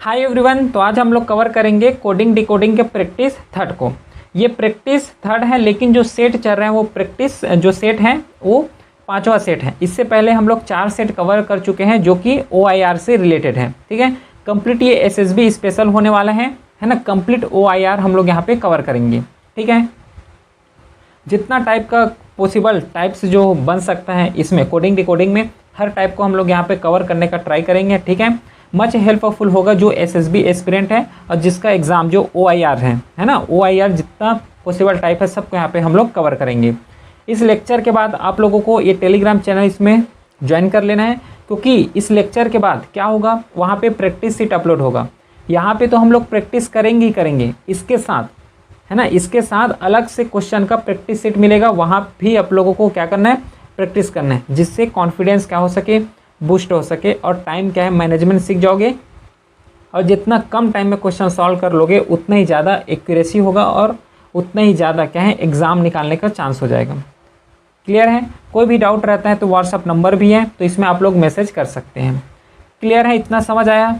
Hi everyone, तो आज हम लोग कवर करेंगे कोडिंग डिकोडिंग के प्रैक्टिस थर्ड को। ये प्रैक्टिस थर्ड है, लेकिन जो सेट चल रहे हैं वो प्रैक्टिस जो सेट है वो पांचवा सेट है। इससे पहले हम लोग 4 सेट कवर कर चुके हैं जो कि OIR से रिलेटेड है। ठीक है, कंप्लीट ये SSB स्पेशल होने वाला है ना। कंप्लीट OIR हम लोग यहाँ पे कवर करेंगे। ठीक है, जितना टाइप का पॉसिबल टाइप्स जो बन सकता है इसमें कोडिंग डिकोडिंग में, हर टाइप को हम लोग यहाँ पे कवर करने का ट्राई करेंगे। ठीक है, मच हेल्पफुल होगा जो SSB एस्पिरेंट है और जिसका एग्ज़ाम जो OIR है ना। OIR जितना पॉसिबल टाइप है सबको यहाँ पे हम लोग कवर करेंगे। इस लेक्चर के बाद आप लोगों को ये टेलीग्राम चैनल इसमें ज्वाइन कर लेना है, क्योंकि इस लेक्चर के बाद क्या होगा, वहाँ पे प्रैक्टिस सीट अपलोड होगा। यहाँ पे तो हम लोग प्रैक्टिस करेंगे ही करेंगे, इसके साथ है ना, इसके साथ अलग से क्वेश्चन का प्रैक्टिस सीट मिलेगा। वहाँ भी आप लोगों को क्या करना है, प्रैक्टिस करना है, जिससे कॉन्फिडेंस क्या हो सके, बूस्ट हो सके, और टाइम क्या है मैनेजमेंट सीख जाओगे। और जितना कम टाइम में क्वेश्चन सॉल्व कर लोगे उतना ही ज़्यादा एक्यूरेसी होगा और उतना ही ज़्यादा क्या है एग्ज़ाम निकालने का चांस हो जाएगा। क्लियर है? कोई भी डाउट रहता है तो व्हाट्सअप नंबर भी है, तो इसमें आप लोग मैसेज कर सकते हैं। क्लियर है? इतना समझ आया?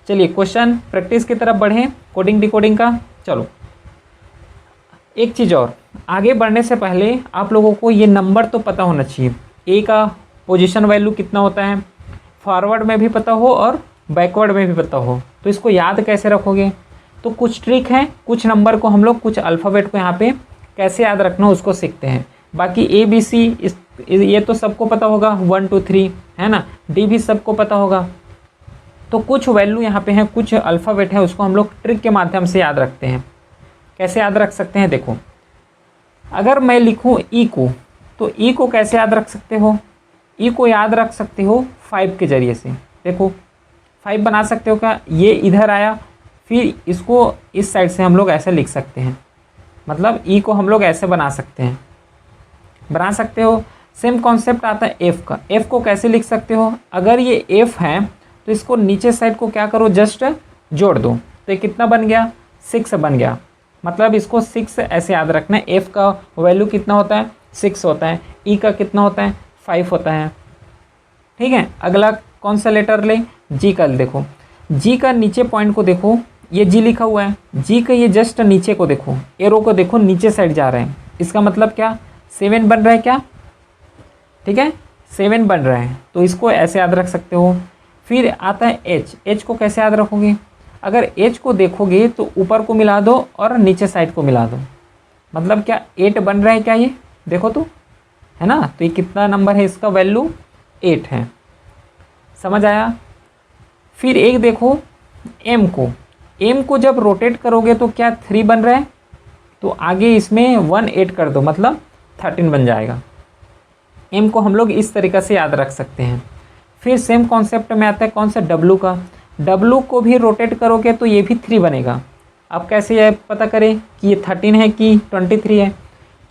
चलिए क्वेश्चन प्रैक्टिस की तरफ बढ़ें कोडिंग डिकोडिंग का। चलो, एक चीज़ और, आगे बढ़ने से पहले आप लोगों को ये नंबर तो पता होना चाहिए। ए का पोजीशन वैल्यू कितना होता है, फॉरवर्ड में भी पता हो और बैकवर्ड में भी पता हो। तो इसको याद कैसे रखोगे? तो कुछ ट्रिक है, कुछ नंबर को हम लोग, कुछ अल्फ़ाबेट को यहाँ पे कैसे याद रखना उसको सीखते हैं। बाकी ABC ये तो सबको पता होगा, 1 2 3 है ना। D भी सबको पता होगा। तो कुछ वैल्यू यहाँ पे हैं, कुछ अल्फ़ाबेट है, उसको हम लोग ट्रिक के माध्यम से याद रखते हैं। कैसे याद रख सकते हैं? देखो, अगर मैं लिखूँ E को, तो E को कैसे याद रख सकते हो? E को याद रख सकते हो 5 के ज़रिए से। देखो 5 बना सकते हो क्या? ये इधर आया, फिर इसको इस साइड से हम लोग ऐसे लिख सकते हैं, मतलब E को हम लोग ऐसे बना सकते हैं, बना सकते हो। सेम कॉन्सेप्ट आता है F का। F को कैसे लिख सकते हो? अगर ये F है तो इसको नीचे साइड को क्या करो, जस्ट जोड़ दो, तो ये कितना बन गया, 6 बन गया। मतलब इसको 6 ऐसे याद रखना है। F का वैल्यू कितना होता है, 6 होता है। E का कितना होता है, 5 होता है। ठीक है, अगला कौन सा लेटर ले, G का। देखो G का नीचे पॉइंट को देखो, ये G लिखा हुआ है। G का ये जस्ट नीचे को देखो, एरो को देखो, नीचे साइड जा रहे हैं। इसका मतलब क्या, 7 बन रहा है क्या? ठीक है, 7 बन रहा है, तो इसको ऐसे याद रख सकते हो। फिर आता है H। H को कैसे याद रखोगे? अगर H को देखोगे तो ऊपर को मिला दो और नीचे साइड को मिला दो, मतलब क्या 8 बन रहा है क्या? ये देखो तो, है ना। तो ये कितना नंबर है, इसका वैल्यू 8 है। समझ आया? फिर एक देखो M को। M को जब रोटेट करोगे तो क्या 3 बन रहा है, तो आगे इसमें 1 ऐड कर दो, मतलब 13 बन जाएगा। M को हम लोग इस तरीक़े से याद रख सकते हैं। फिर सेम कॉन्सेप्ट में आता है कौन सा, W का। W को भी रोटेट करोगे तो ये भी 3 बनेगा। अब कैसे ये पता करें कि ये 13 है कि 23 है?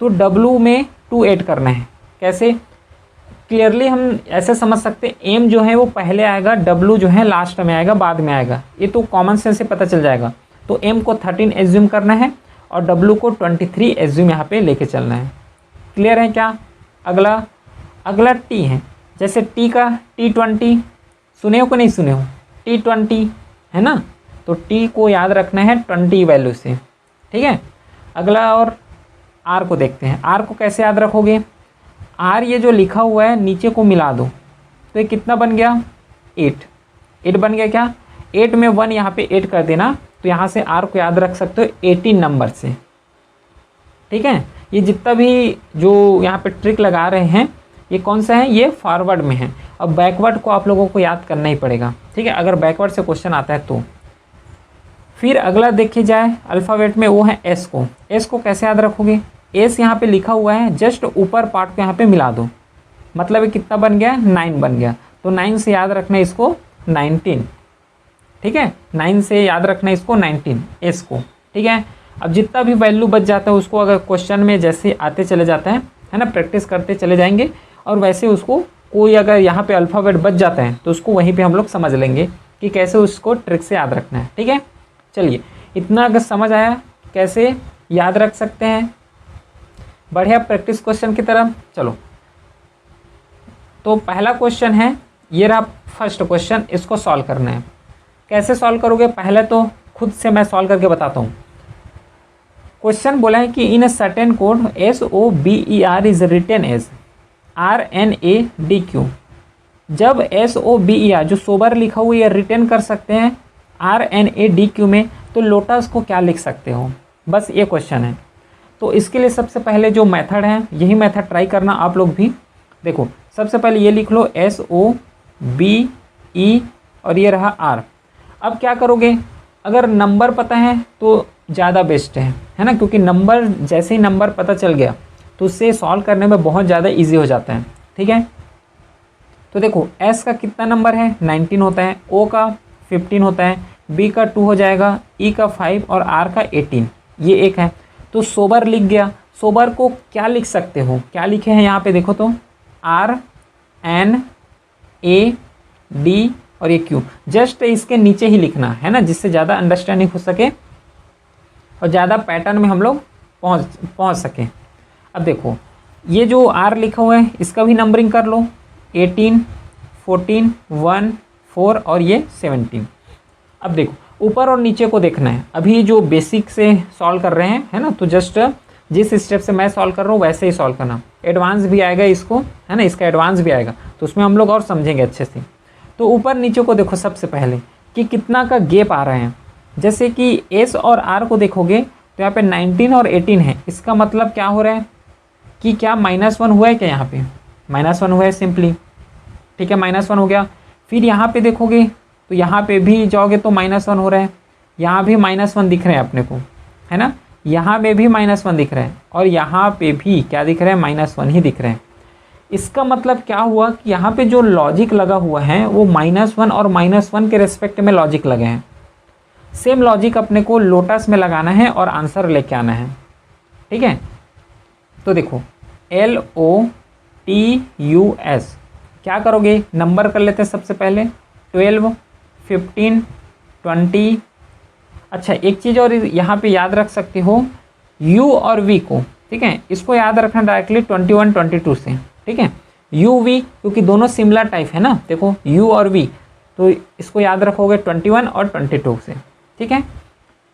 तो W में 2 ऐड करना है। कैसे? क्लियरली हम ऐसे समझ सकते हैं, M जो है वो पहले आएगा, W जो है लास्ट में आएगा, बाद में आएगा। ये तो कॉमन सेंस से पता चल जाएगा। तो M को 13 एज्यूम करना है और W को 23 एज्यूम यहाँ पे लेके चलना है। क्लियर है क्या? अगला T है। जैसे T का T20 सुने हो कि नहीं सुने हो, T20 है ना। तो T को याद रखना है 20 वैल्यू से। ठीक है, अगला और R को देखते हैं। R को कैसे याद रखोगे? R ये जो लिखा हुआ है नीचे को मिला दो, तो ये कितना बन गया, 8 बन गया क्या? 8 में 1 यहाँ पे ऐड कर देना, तो यहाँ से R को याद रख सकते हो 18 नंबर से। ठीक है, ये जितना भी जो यहाँ पे ट्रिक लगा रहे हैं ये कौन सा है, ये फॉरवर्ड में है। अब बैकवर्ड को आप लोगों को याद करना ही पड़ेगा। ठीक है, अगर बैकवर्ड से क्वेश्चन आता है तो। फिर अगला देखी जाए अल्फ़ाबेट में, वो है S को। S को कैसे याद रखोगे? S यहाँ पे लिखा हुआ है, जस्ट ऊपर पार्ट को यहाँ पे मिला दो, मतलब ये कितना बन गया, 9 बन गया। तो 9 से याद रखना है इसको 19। ठीक है, 9 से याद रखना है इसको 19 S को। ठीक है, अब जितना भी वैल्यू बच जाता है उसको अगर क्वेश्चन में जैसे आते चले जाता है ना, प्रैक्टिस करते चले जाएंगे, और वैसे उसको कोई अगर यहाँ पे अल्फ़ाबेट बच जाता है तो उसको वहीं पे हम लोग समझ लेंगे कि कैसे उसको ट्रिक से याद रखना है। ठीक है, चलिए इतना अगर समझ आया कैसे याद रख सकते हैं, बढ़िया प्रैक्टिस क्वेश्चन की तरफ चलो। तो पहला क्वेश्चन है, ये रहा फर्स्ट क्वेश्चन, इसको सॉल्व करना है। कैसे सॉल्व करोगे, पहले तो खुद से मैं सॉल्व करके बताता हूँ। क्वेश्चन बोला है कि in a certain code SOBER is written as RNADQ। जब SOBER जो सोबर लिखा हुआ है रिटेन कर सकते हैं RNADQ में, तो लोटस को क्या लिख सकते हो, बस ये क्वेश्चन है। तो इसके लिए सबसे पहले जो मेथड है, यही मेथड ट्राई करना आप लोग भी। देखो सबसे पहले ये लिख लो SOBE और ये रहा R। अब क्या करोगे, अगर नंबर पता है तो ज़्यादा बेस्ट है ना, क्योंकि नंबर जैसे ही नंबर पता चल गया तो उससे सॉल्व करने में बहुत ज़्यादा इजी हो जाता है। ठीक है, तो देखो S का कितना नंबर है 19 होता है, O का 15 होता है, B का 2 हो जाएगा, E का 5 और R का 18, ये एक है। तो सोबर लिख गया। सोबर को क्या लिख सकते हो, क्या लिखे हैं यहाँ पे देखो तो RNAD और ये Q, जस्ट इसके नीचे ही लिखना है ना, जिससे ज़्यादा अंडरस्टैंडिंग हो सके और ज़्यादा पैटर्न में हम लोग पहुँच सकें। अब देखो ये जो R लिखा हुआ है इसका भी नंबरिंग कर लो, 18, 14, 1, 4 और ये 17। अब देखो ऊपर और नीचे को देखना है। अभी जो बेसिक से सॉल्व कर रहे हैं है ना, तो जस्ट जिस स्टेप से मैं सॉल्व कर रहा हूँ वैसे ही सॉल्व करना। एडवांस भी आएगा इसको है ना, इसका एडवांस भी आएगा, तो उसमें हम लोग और समझेंगे अच्छे से। तो ऊपर नीचे को देखो सबसे पहले कि कितना का गैप आ रहा है। जैसे कि S और R को देखोगे तो यहाँ पे 19 और 18 है, इसका मतलब क्या हो रहा है कि क्या -1 हुआ है क्या, यहाँ पे -1 हुआ है सिंपली। ठीक है, -1 हो गया। फिर यहाँ पे देखोगे तो यहाँ पे भी जाओगे तो -1 हो रहा है, यहाँ भी -1 दिख रहे हैं अपने को है ना, यहाँ पे भी -1 दिख रहा है और यहाँ पे भी क्या दिख रहा है, -1 ही दिख रहे हैं। इसका मतलब क्या हुआ कि यहाँ पे जो लॉजिक लगा हुआ है वो -1 और -1 के रेस्पेक्ट में लॉजिक लगे हैं। सेम लॉजिक अपने को लोटस में लगाना है और आंसर लेके आना है। ठीक है, तो देखो LOTUS क्या करोगे, नंबर कर लेते हैं सबसे पहले 12, 15, 20। अच्छा एक चीज़ और यहाँ पे याद रख सकते हो U और V को। ठीक है, इसको याद रखना डायरेक्टली 21, 22 से। ठीक है, UV क्योंकि दोनों सिमिलर टाइप है ना, देखो U और V, तो इसको याद रखोगे 21 और 22 से। ठीक है,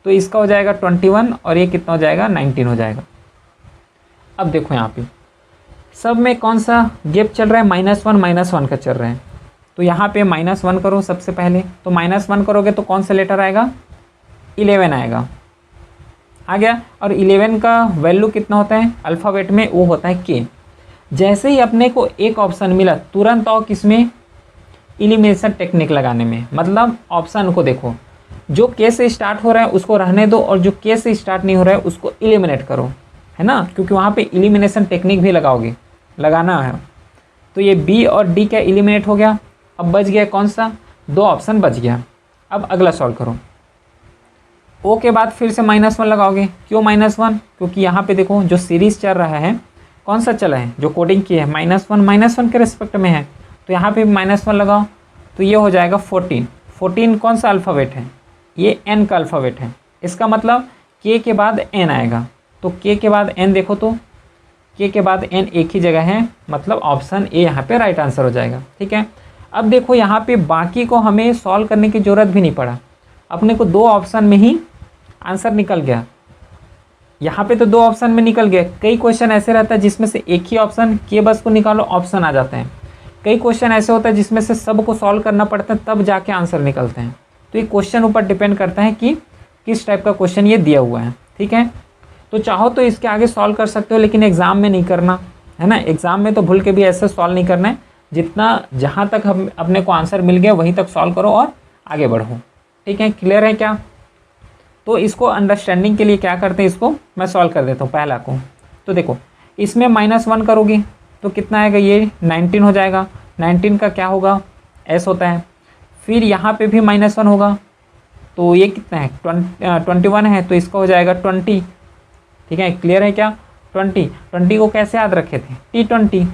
तो इसका हो जाएगा 21 और ये कितना हो जाएगा 19 हो जाएगा। अब देखो यहाँ पे सब में कौन सा गैप चल रहा है, -1 का चल रहा है। तो यहाँ पे -1 करो सबसे पहले, तो -1 करोगे तो कौन सा लेटर आएगा, 11 आएगा, आ गया। और 11 का वैल्यू कितना होता है अल्फ़ाबेट में, वो होता है K। जैसे ही अपने को एक ऑप्शन मिला तुरंत आओ किसमें, एलिमिनेशन टेक्निक लगाने में। मतलब ऑप्शन को देखो, जो K से स्टार्ट हो रहा है उसको रहने दो और जो K से स्टार्ट नहीं हो रहा है उसको एलिमिनेट करो, है ना, क्योंकि वहाँ पे एलिमिनेशन टेक्निक भी लगाना है। तो ये B और D का एलिमिनेट हो गया। अब बच गया कौन सा, 2 ऑप्शन बच गया। अब अगला सॉल्व करो। O के बाद फिर से -1 लगाओगे। क्यों -1, क्योंकि यहाँ पे देखो जो सीरीज़ चल रहा है कौन सा चला है, जो कोडिंग की है -1 के रिस्पेक्ट में है, तो यहाँ पे -1 लगाओ तो ये हो जाएगा 14। 14 कौन सा अल्फ़ाबेट है, ये N का अल्फ़ाबेट है। इसका मतलब K के बाद N आएगा, तो K के बाद N देखो तो K के बाद N एक ही जगह है, मतलब ऑप्शन A यहाँ पे राइट आंसर हो जाएगा। ठीक है, अब देखो यहाँ पे बाकी को हमें सॉल्व करने की ज़रूरत भी नहीं पड़ा, अपने को 2 ऑप्शन में ही आंसर निकल गया। यहाँ पे तो 2 ऑप्शन में निकल गया। कई क्वेश्चन ऐसे रहता है जिसमें से एक ही ऑप्शन K बस को निकालो ऑप्शन आ जाते हैं। कई क्वेश्चन ऐसे होता है जिसमें से सबको सॉल्व करना पड़ता है तब जाके आंसर निकलते हैं। तो ये क्वेश्चन ऊपर डिपेंड करता है कि किस टाइप का क्वेश्चन ये दिया हुआ है। ठीक है, तो चाहो तो इसके आगे सॉल्व कर सकते हो, लेकिन एग्ज़ाम में नहीं करना है ना। एग्ज़ाम में तो भूल के भी ऐसे सॉल्व नहीं करना है, जितना जहाँ तक हम अपने को आंसर मिल गया वहीं तक सॉल्व करो और आगे बढ़ो। ठीक है, क्लियर है क्या। तो इसको अंडरस्टैंडिंग के लिए क्या करते हैं, इसको मैं सॉल्व कर देता हूँ पहला को। तो देखो इसमें -1 करोगे तो कितना आएगा, ये 19 हो जाएगा। 19 का क्या होगा, S होता है। फिर यहाँ पे भी -1 होगा तो ये कितना है 21 है, तो इसका हो जाएगा 20। ठीक है, क्लियर है क्या। 20 को कैसे याद रखे थे, T20।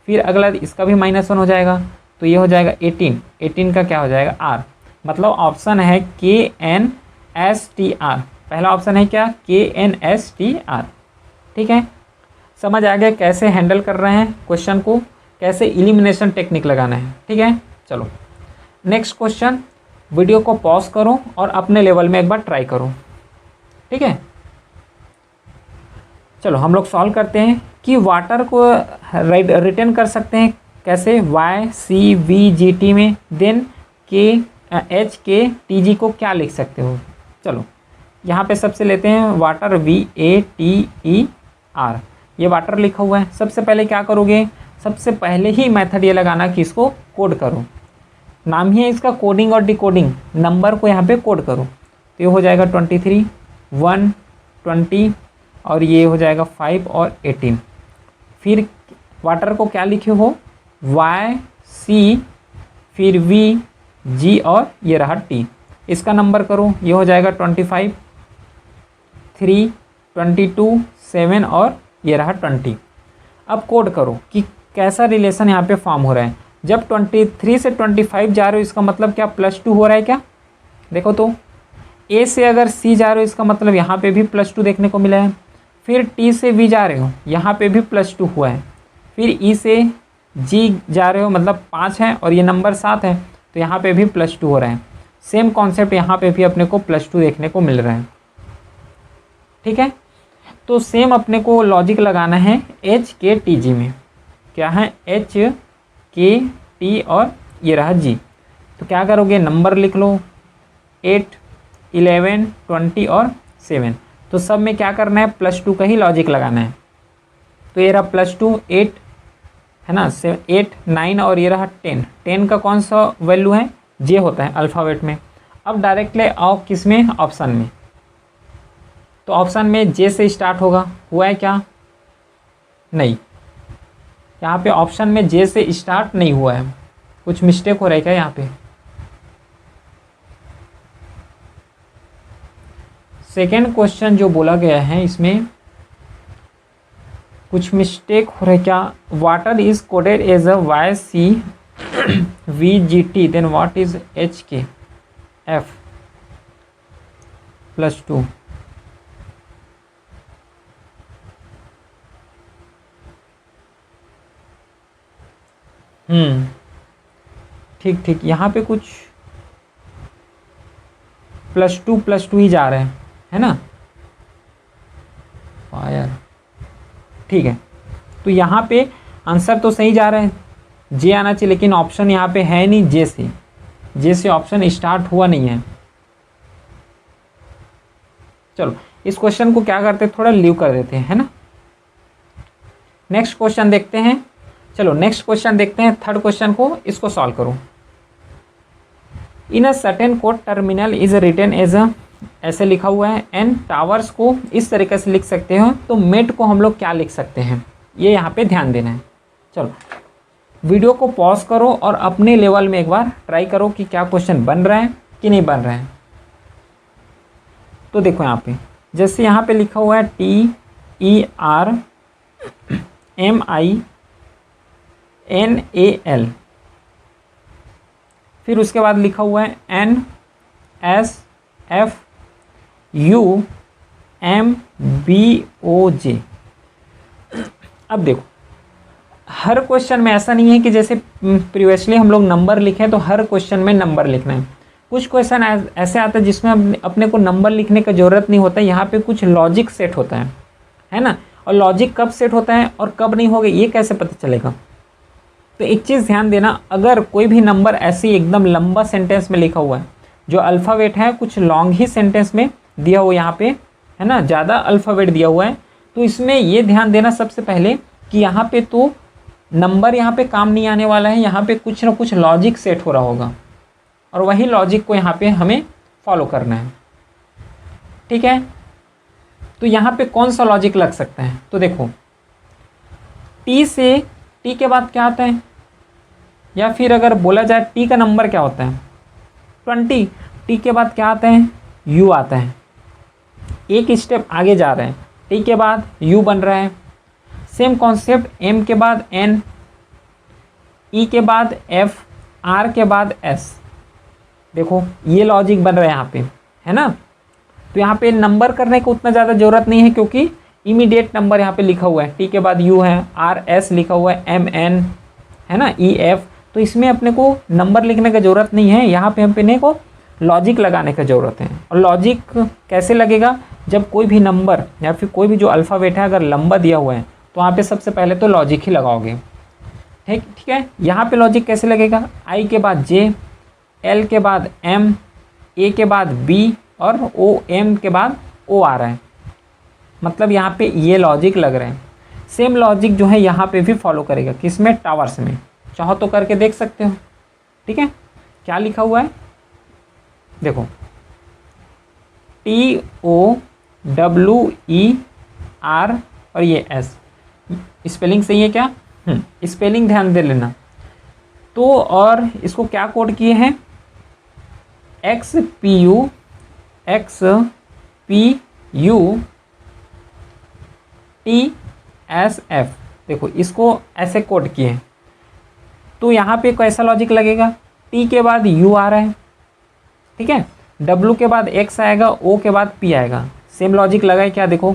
फिर अगला इसका भी -1 हो जाएगा तो ये हो जाएगा 18 का क्या हो जाएगा R। मतलब ऑप्शन है KNSTR, पहला ऑप्शन है क्या KNSTR। ठीक है, समझ आ गया कैसे हैंडल कर रहे हैं क्वेश्चन को, कैसे एलिमिनेशन टेक्निक लगाना है। ठीक है, चलो नेक्स्ट क्वेश्चन। वीडियो को पॉज करो और अपने लेवल में एक बार ट्राई करो, ठीक है। चलो हम लोग सॉल्व करते हैं कि वाटर को रिटर्न कर सकते हैं कैसे, Y C V G T में, then K H K T G को क्या लिख सकते हो। चलो यहाँ पे सबसे लेते हैं water, V A T E R, ये वाटर लिखा हुआ है। सबसे पहले क्या करोगे, सबसे पहले ही मेथड ये लगाना कि इसको कोड करो, नाम ही है इसका कोडिंग और डिकोडिंग, नंबर को यहाँ पे कोड करो। तो ये हो जाएगा 23, 1, 20 और ये हो जाएगा 5 और 18। फिर वाटर को क्या लिखे हो, वाई सी, फिर वी जी और ये रहा टी, इसका नंबर करो, ये हो जाएगा 25, 3, 22, 7 और ये रहा 20। अब कोड करो कि कैसा रिलेशन यहाँ पे फॉर्म हो रहा है। जब 23 से 25 जा रहे हो इसका मतलब क्या +2 हो रहा है क्या, देखो तो ए से अगर सी जा रहे हो इसका मतलब यहाँ पे भी +2 देखने को मिला है। फिर टी से वी जा रहे हो यहाँ पे भी +2 हुआ है। फिर ई से जी जा रहे हो मतलब 5 है और ये नंबर 7 है तो यहाँ पे भी +2 हो रहा है। सेम कॉन्सेप्ट यहाँ पे भी अपने को +2 देखने को मिल रहा है, ठीक है। तो सेम अपने को लॉजिक लगाना है एच के टी जी में, क्या है एच के टी और ये रहा जी। तो क्या करोगे, नंबर लिख लो 8, 11, 20 और 7। तो सब में क्या करना है, +2 का ही लॉजिक लगाना है। तो ये रहा +2, 8 है ना, 8, 9 और ये रहा 10। 10 का कौन सा वैल्यू है, जे होता है अल्फ़ाबेट में। अब डायरेक्टली आओ किस में, ऑप्शन में। तो ऑप्शन में जे से स्टार्ट होगा, हुआ है क्या, नहीं, यहाँ पे ऑप्शन में जे से स्टार्ट नहीं हुआ है, कुछ मिस्टेक हो रहा है क्या यहाँ पे। सेकेंड क्वेश्चन जो बोला गया है इसमें कुछ मिस्टेक हो रहा है क्या, water is coded as a Y C V G T, then what is H K F +2। ठीक ठीक, यहाँ पे कुछ +2 ही जा रहे हैं, है ना फायर, ठीक है। तो यहाँ पे आंसर तो सही जा रहा है, जे आना चाहिए, लेकिन ऑप्शन यहाँ पे है नहीं, जे से ऑप्शन स्टार्ट हुआ नहीं है। चलो इस क्वेश्चन को क्या करते हैं, थोड़ा लीव कर देते हैं, है ना। नेक्स्ट क्वेश्चन देखते हैं। चलो नेक्स्ट क्वेश्चन देखते हैं, थर्ड क्वेश्चन को, इसको सॉल्व करो। In a certain code terminal is written as a, ऐसे लिखा हुआ है, एंड टावर्स को इस तरीके से लिख सकते हो। तो मेट को हम लोग क्या लिख सकते हैं, ये यहाँ पे ध्यान देना है। चलो वीडियो को पॉज करो और अपने लेवल में एक बार ट्राई करो कि क्या क्वेश्चन बन रहा है कि नहीं बन रहा है। तो देखो यहाँ पे जैसे यहाँ पे लिखा हुआ है TERMINAL, फिर उसके बाद लिखा हुआ है NSFUMBOJ। अब देखो हर क्वेश्चन में ऐसा नहीं है कि जैसे प्रीवियसली हम लोग नंबर लिखे तो हर क्वेश्चन में नंबर लिखना है। कुछ क्वेश्चन ऐसे आते हैं जिसमें अपने को नंबर लिखने की ज़रूरत नहीं होता है, यहाँ पे कुछ लॉजिक सेट होता है ना। और लॉजिक कब सेट होता है और कब नहीं होगा ये कैसे पता चलेगा। तो एक चीज़ ध्यान देना, अगर कोई भी नंबर ऐसे ही एकदम लंबा सेंटेंस में लिखा हुआ है, जो अल्फ़ाबेट है कुछ लॉन्ग ही सेंटेंस में दिया हुआ यहाँ पे, है ना, ज़्यादा अल्फ़ाबेट दिया हुआ है, तो इसमें ये ध्यान देना सबसे पहले कि यहाँ पे तो नंबर यहाँ पे काम नहीं आने वाला है, यहाँ पे कुछ ना कुछ लॉजिक सेट हो रहा होगा और वही लॉजिक को यहाँ पे हमें फॉलो करना है, ठीक है। तो यहाँ पे कौन सा लॉजिक लग सकता है, तो देखो टी के बाद क्या आता है, या फिर अगर बोला जाए टी का नंबर क्या होता है 20, टी के बाद क्या आता है, यू आता है। एक स्टेप आगे जा रहे हैं, टी के बाद यू बन रहा है। सेम कॉन्सेप्ट, एम के बाद एन, ई के बाद एफ, आर के बाद एस। देखो ये लॉजिक बन रहा है यहाँ पे, है ना। तो यहाँ पे नंबर करने को उतना ज़्यादा ज़रूरत नहीं है क्योंकि इमीडिएट नंबर यहाँ पे लिखा हुआ है, टी के बाद यू है, आर एस लिखा हुआ है, एम एन है ना, ई एफ। तो इसमें अपने को नंबर लिखने की ज़रूरत नहीं है, यहाँ पे अपने को लॉजिक लगाने की ज़रूरत है। और लॉजिक कैसे लगेगा, जब कोई भी नंबर या फिर कोई भी जो अल्फ़ाबेट है अगर लंबा दिया हुआ है तो वहाँ पे सबसे पहले तो लॉजिक ही लगाओगे। ठीक है। यहाँ पे लॉजिक कैसे लगेगा, आई के बाद जे, एल के बाद एम, ए के बाद बी और ओ एम के बाद ओ आ रहा है, मतलब यहाँ पे ये लॉजिक लग रहे हैं। सेम लॉजिक जो है यहाँ पे भी फॉलो करेगा, किसमें, टावर्स में। चाहो तो करके देख सकते हो। ठीक है, क्या लिखा हुआ है देखो, TOWER और ये S, स्पेलिंग सही है क्या, स्पेलिंग ध्यान दे लेना। तो और इसको क्या कोड किए हैं, XPU TSF, देखो इसको ऐसे कोड किए हैं। तो यहाँ पे कैसा लॉजिक लगेगा, T के बाद U आ रहा है, ठीक है, W के बाद X आएगा, O के बाद P आएगा। सेम लॉजिक लगा है क्या, देखो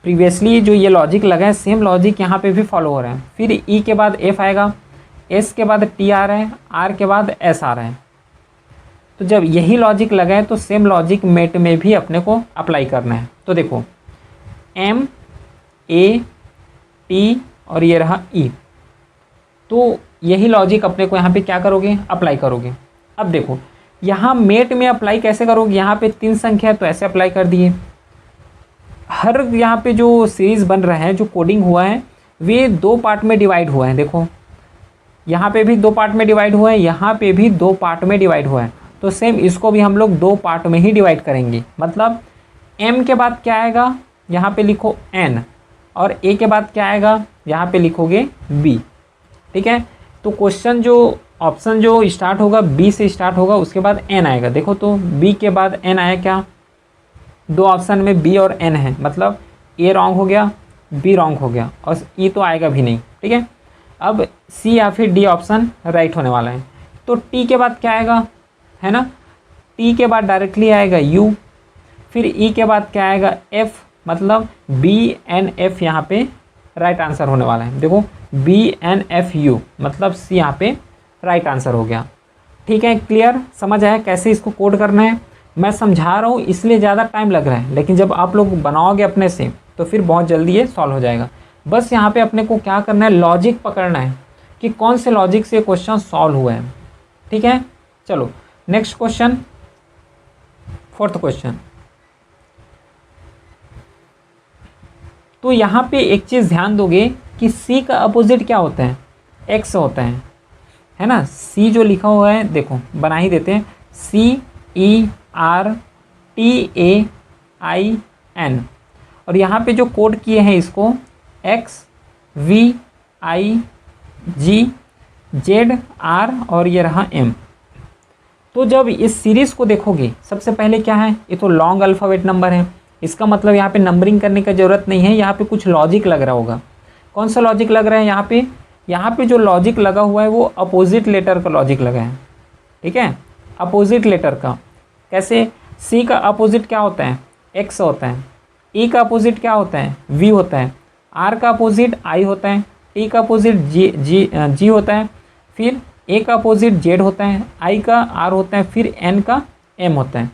प्रीवियसली जो ये लॉजिक लगा है सेम लॉजिक यहाँ पे भी फॉलो हो रहा है। फिर E के बाद F आएगा, S के बाद T आ रहा है, R के बाद S आ रहा है। तो जब यही लॉजिक लगा है तो सेम लॉजिक मेट में भी अपने को अप्लाई करना है। तो देखो M A T और ये रहा E, तो यही लॉजिक अपने को यहाँ पे क्या करोगे, अप्लाई करोगे। अब देखो यहाँ मेट में अप्लाई कैसे करोगे, यहाँ पे 3 संख्या है तो ऐसे अप्लाई कर दिए। हर यहाँ पे जो सीरीज़ बन रहा है, जो कोडिंग हुआ है, वे 2 पार्ट में डिवाइड हुआ है। देखो यहाँ पे भी 2 पार्ट में डिवाइड हुआ है, यहाँ पे भी 2 पार्ट में डिवाइड हुआ है। तो सेम इसको भी हम लोग 2 पार्ट में ही डिवाइड करेंगे। मतलब M के बाद क्या आएगा, यहाँ पे लिखो N, और A के बाद क्या आएगा, यहाँ पे लिखोगे B। ठीक है, तो क्वेश्चन जो ऑप्शन जो स्टार्ट होगा B से स्टार्ट होगा, उसके बाद N आएगा। देखो तो B के बाद N आया क्या, 2 ऑप्शन में B और N है, मतलब A रॉन्ग हो गया, B रॉन्ग हो गया, और E तो आएगा भी नहीं। ठीक है, अब C या फिर D ऑप्शन राइट होने वाला है। तो T के बाद क्या आएगा, है ना, T के बाद डायरेक्टली आएगा U, फिर E के बाद क्या आएगा F, मतलब BNF यहाँ पे राइट आंसर होने वाला है। देखो BNFU, मतलब C यहाँ पे राइट आंसर हो गया। ठीक है, क्लियर, समझ आया कैसे इसको कोड करना है। मैं समझा रहा हूँ इसलिए ज़्यादा टाइम लग रहा है, लेकिन जब आप लोग बनाओगे अपने से तो फिर बहुत जल्दी ये सॉल्व हो जाएगा। बस यहाँ पे अपने को क्या करना है, लॉजिक पकड़ना है कि कौन से लॉजिक से क्वेश्चन सॉल्व हुआ है। ठीक है, चलो नेक्स्ट क्वेश्चन, 4th क्वेश्चन। तो यहाँ पे एक चीज़ ध्यान दोगे कि C का अपोजिट क्या होता है, X होता है ना। C जो लिखा हुआ है देखो बना ही देते हैं, CERTAIN, और यहाँ पे जो कोड किए हैं इसको XVIGZR और ये रहा M। तो जब इस सीरीज़ को देखोगे सबसे पहले क्या है, ये तो लॉन्ग अल्फ़ाबेट नंबर है, इसका मतलब यहाँ पे नंबरिंग करने की ज़रूरत नहीं है। यहाँ पे कुछ लॉजिक लग रहा होगा। कौन सा लॉजिक लग रहा है, यहाँ पे जो लॉजिक लगा हुआ है वो अपोजिट लेटर का लॉजिक लगा है। ठीक है, अपोजिट लेटर का। कैसे, C का अपोजिट क्या होता है, X होता है, E का अपोजिट क्या होता है, V होता है, R का अपोजिट I होता है, T का अपोजिट G होता है, फिर A का अपोजिट Z होता है, I का R होता है, फिर N का M होता है।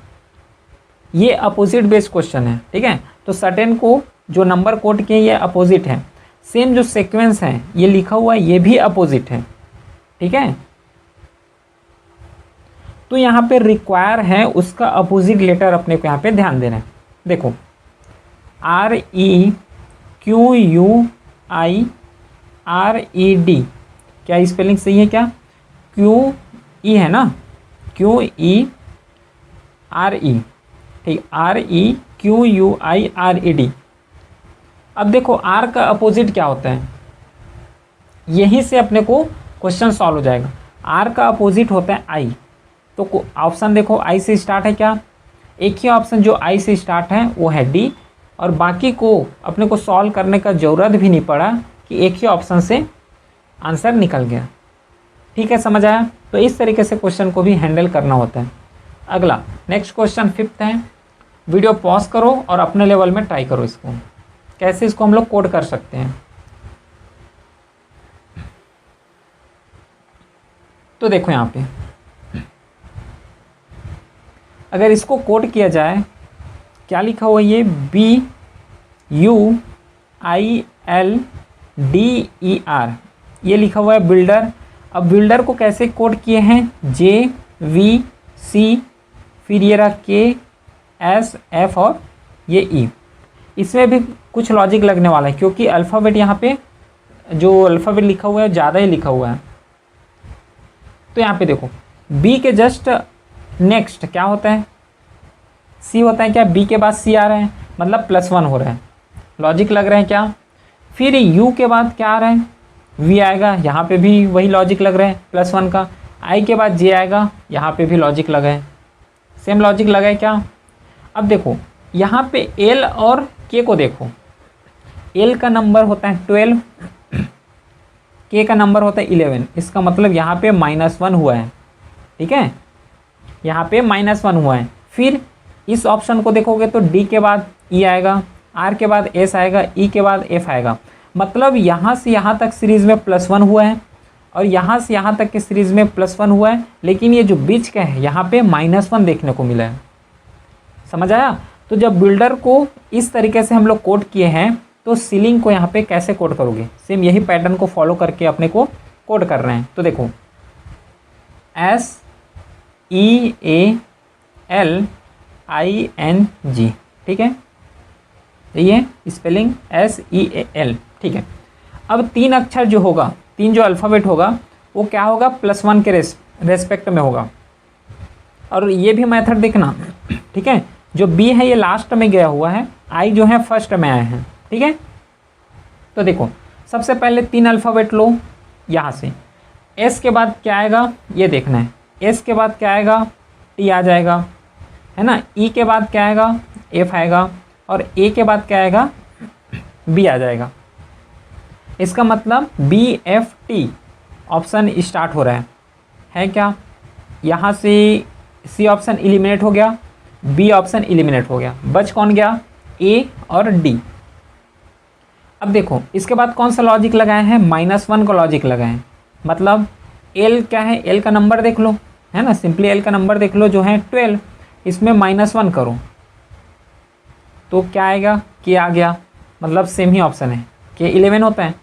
ये अपोजिट बेस्ड क्वेश्चन है। ठीक है, तो सर्टेन को जो नंबर कोड किए ये अपोजिट है। सेम जो सीक्वेंस है ये लिखा हुआ है ये भी अपोजिट है। ठीक है, तो यहाँ पे रिक्वायर है उसका अपोजिट लेटर अपने को यहाँ पे ध्यान देना है। देखो REQUIRED, क्या स्पेलिंग सही है क्या, QE है ना, QERE, ठीक, REQUIRED। अब देखो R का अपोजिट क्या होता है, यहीं से अपने को क्वेश्चन सॉल्व हो जाएगा। R का अपोजिट होता है I, तो ऑप्शन देखो I से स्टार्ट है क्या, एक ही ऑप्शन जो I से स्टार्ट है वो है D, और बाकी को अपने को सॉल्व करने का ज़रूरत भी नहीं पड़ा कि एक ही ऑप्शन से आंसर निकल गया। ठीक है, समझ आया। तो इस तरीके से क्वेश्चन को भी हैंडल करना होता है। अगला नेक्स्ट क्वेश्चन 5th है। वीडियो पॉज करो और अपने लेवल में ट्राई करो इसको, कैसे इसको हम लोग कोड कर सकते हैं। तो देखो यहाँ पे अगर इसको कोड किया जाए, क्या लिखा हुआ है ये BUILDER, ये लिखा हुआ है बिल्डर। अब बिल्डर को कैसे कोड किए हैं, JVC, फिर ये रहा KSF और ये E। इसमें भी कुछ लॉजिक लगने वाला है क्योंकि अल्फ़ाबेट यहाँ पे जो अल्फ़ाबेट लिखा हुआ है ज़्यादा ही लिखा हुआ है। तो यहाँ पे देखो B के जस्ट नेक्स्ट क्या होता है, C होता है क्या, B के बाद C आ रहा है मतलब +1 हो रहा है, लॉजिक लग रहा है क्या। फिर U के बाद क्या आ रहा है, V आएगा, यहाँ पे भी वही लॉजिक लग रहा है +1 का। I के बाद J आएगा, यहाँ पे भी लॉजिक लगा है, सेम लॉजिक लगा है क्या। अब देखो यहाँ पे L और K को देखो, L का नंबर होता है 12, K का नंबर होता है 11, इसका मतलब यहाँ पे -1 हुआ है, ठीक है, यहाँ पे -1 हुआ है। फिर इस ऑप्शन को देखोगे तो D के बाद E आएगा, R के बाद S आएगा, E के बाद F आएगा, मतलब यहाँ से यहाँ तक सीरीज़ में +1 हुआ है और यहाँ से यहाँ तक के सीरीज़ में +1 हुआ है, लेकिन ये जो बीच का है यहाँ पे -1 देखने को मिला है। समझ आया। तो जब बिल्डर को इस तरीके से हम लोग कोड किए हैं तो सीलिंग को यहाँ पे कैसे कोड करोगे, सेम यही पैटर्न को फॉलो करके अपने को कोड कर रहे हैं। तो देखो SEALING, ठीक है, ये स्पेलिंग SEAL, ठीक है। अब 3 अक्षर जो होगा, 3 जो अल्फ़ाबेट होगा वो क्या होगा, +1 के रेस्पेक्ट में होगा। और ये भी मेथड देखना, ठीक है, जो B है ये लास्ट में गया हुआ है, I जो है फर्स्ट में आए हैं, ठीक है। तो देखो सबसे पहले 3 अल्फ़ाबेट लो यहाँ से, S के बाद क्या आएगा ये देखना है, S के बाद क्या आएगा, T आ जाएगा, है ना, E के बाद क्या आएगा, F आएगा, और A के बाद क्या आएगा, B आ जाएगा। इसका मतलब BFT ऑप्शन स्टार्ट हो रहा है क्या। यहाँ से C ऑप्शन एलिमिनेट हो गया, B ऑप्शन एलिमिनेट हो गया, बच कौन गया, A और D। अब देखो इसके बाद कौन सा लॉजिक लगाए हैं, -1 का लॉजिक लगाए हैं, मतलब L क्या है, L का नंबर देख लो, है ना, सिंपली L का नंबर देख लो जो है 12, इसमें -1 करो तो क्या आएगा, K आ गया, मतलब सेम ही ऑप्शन है, K 11 होता है,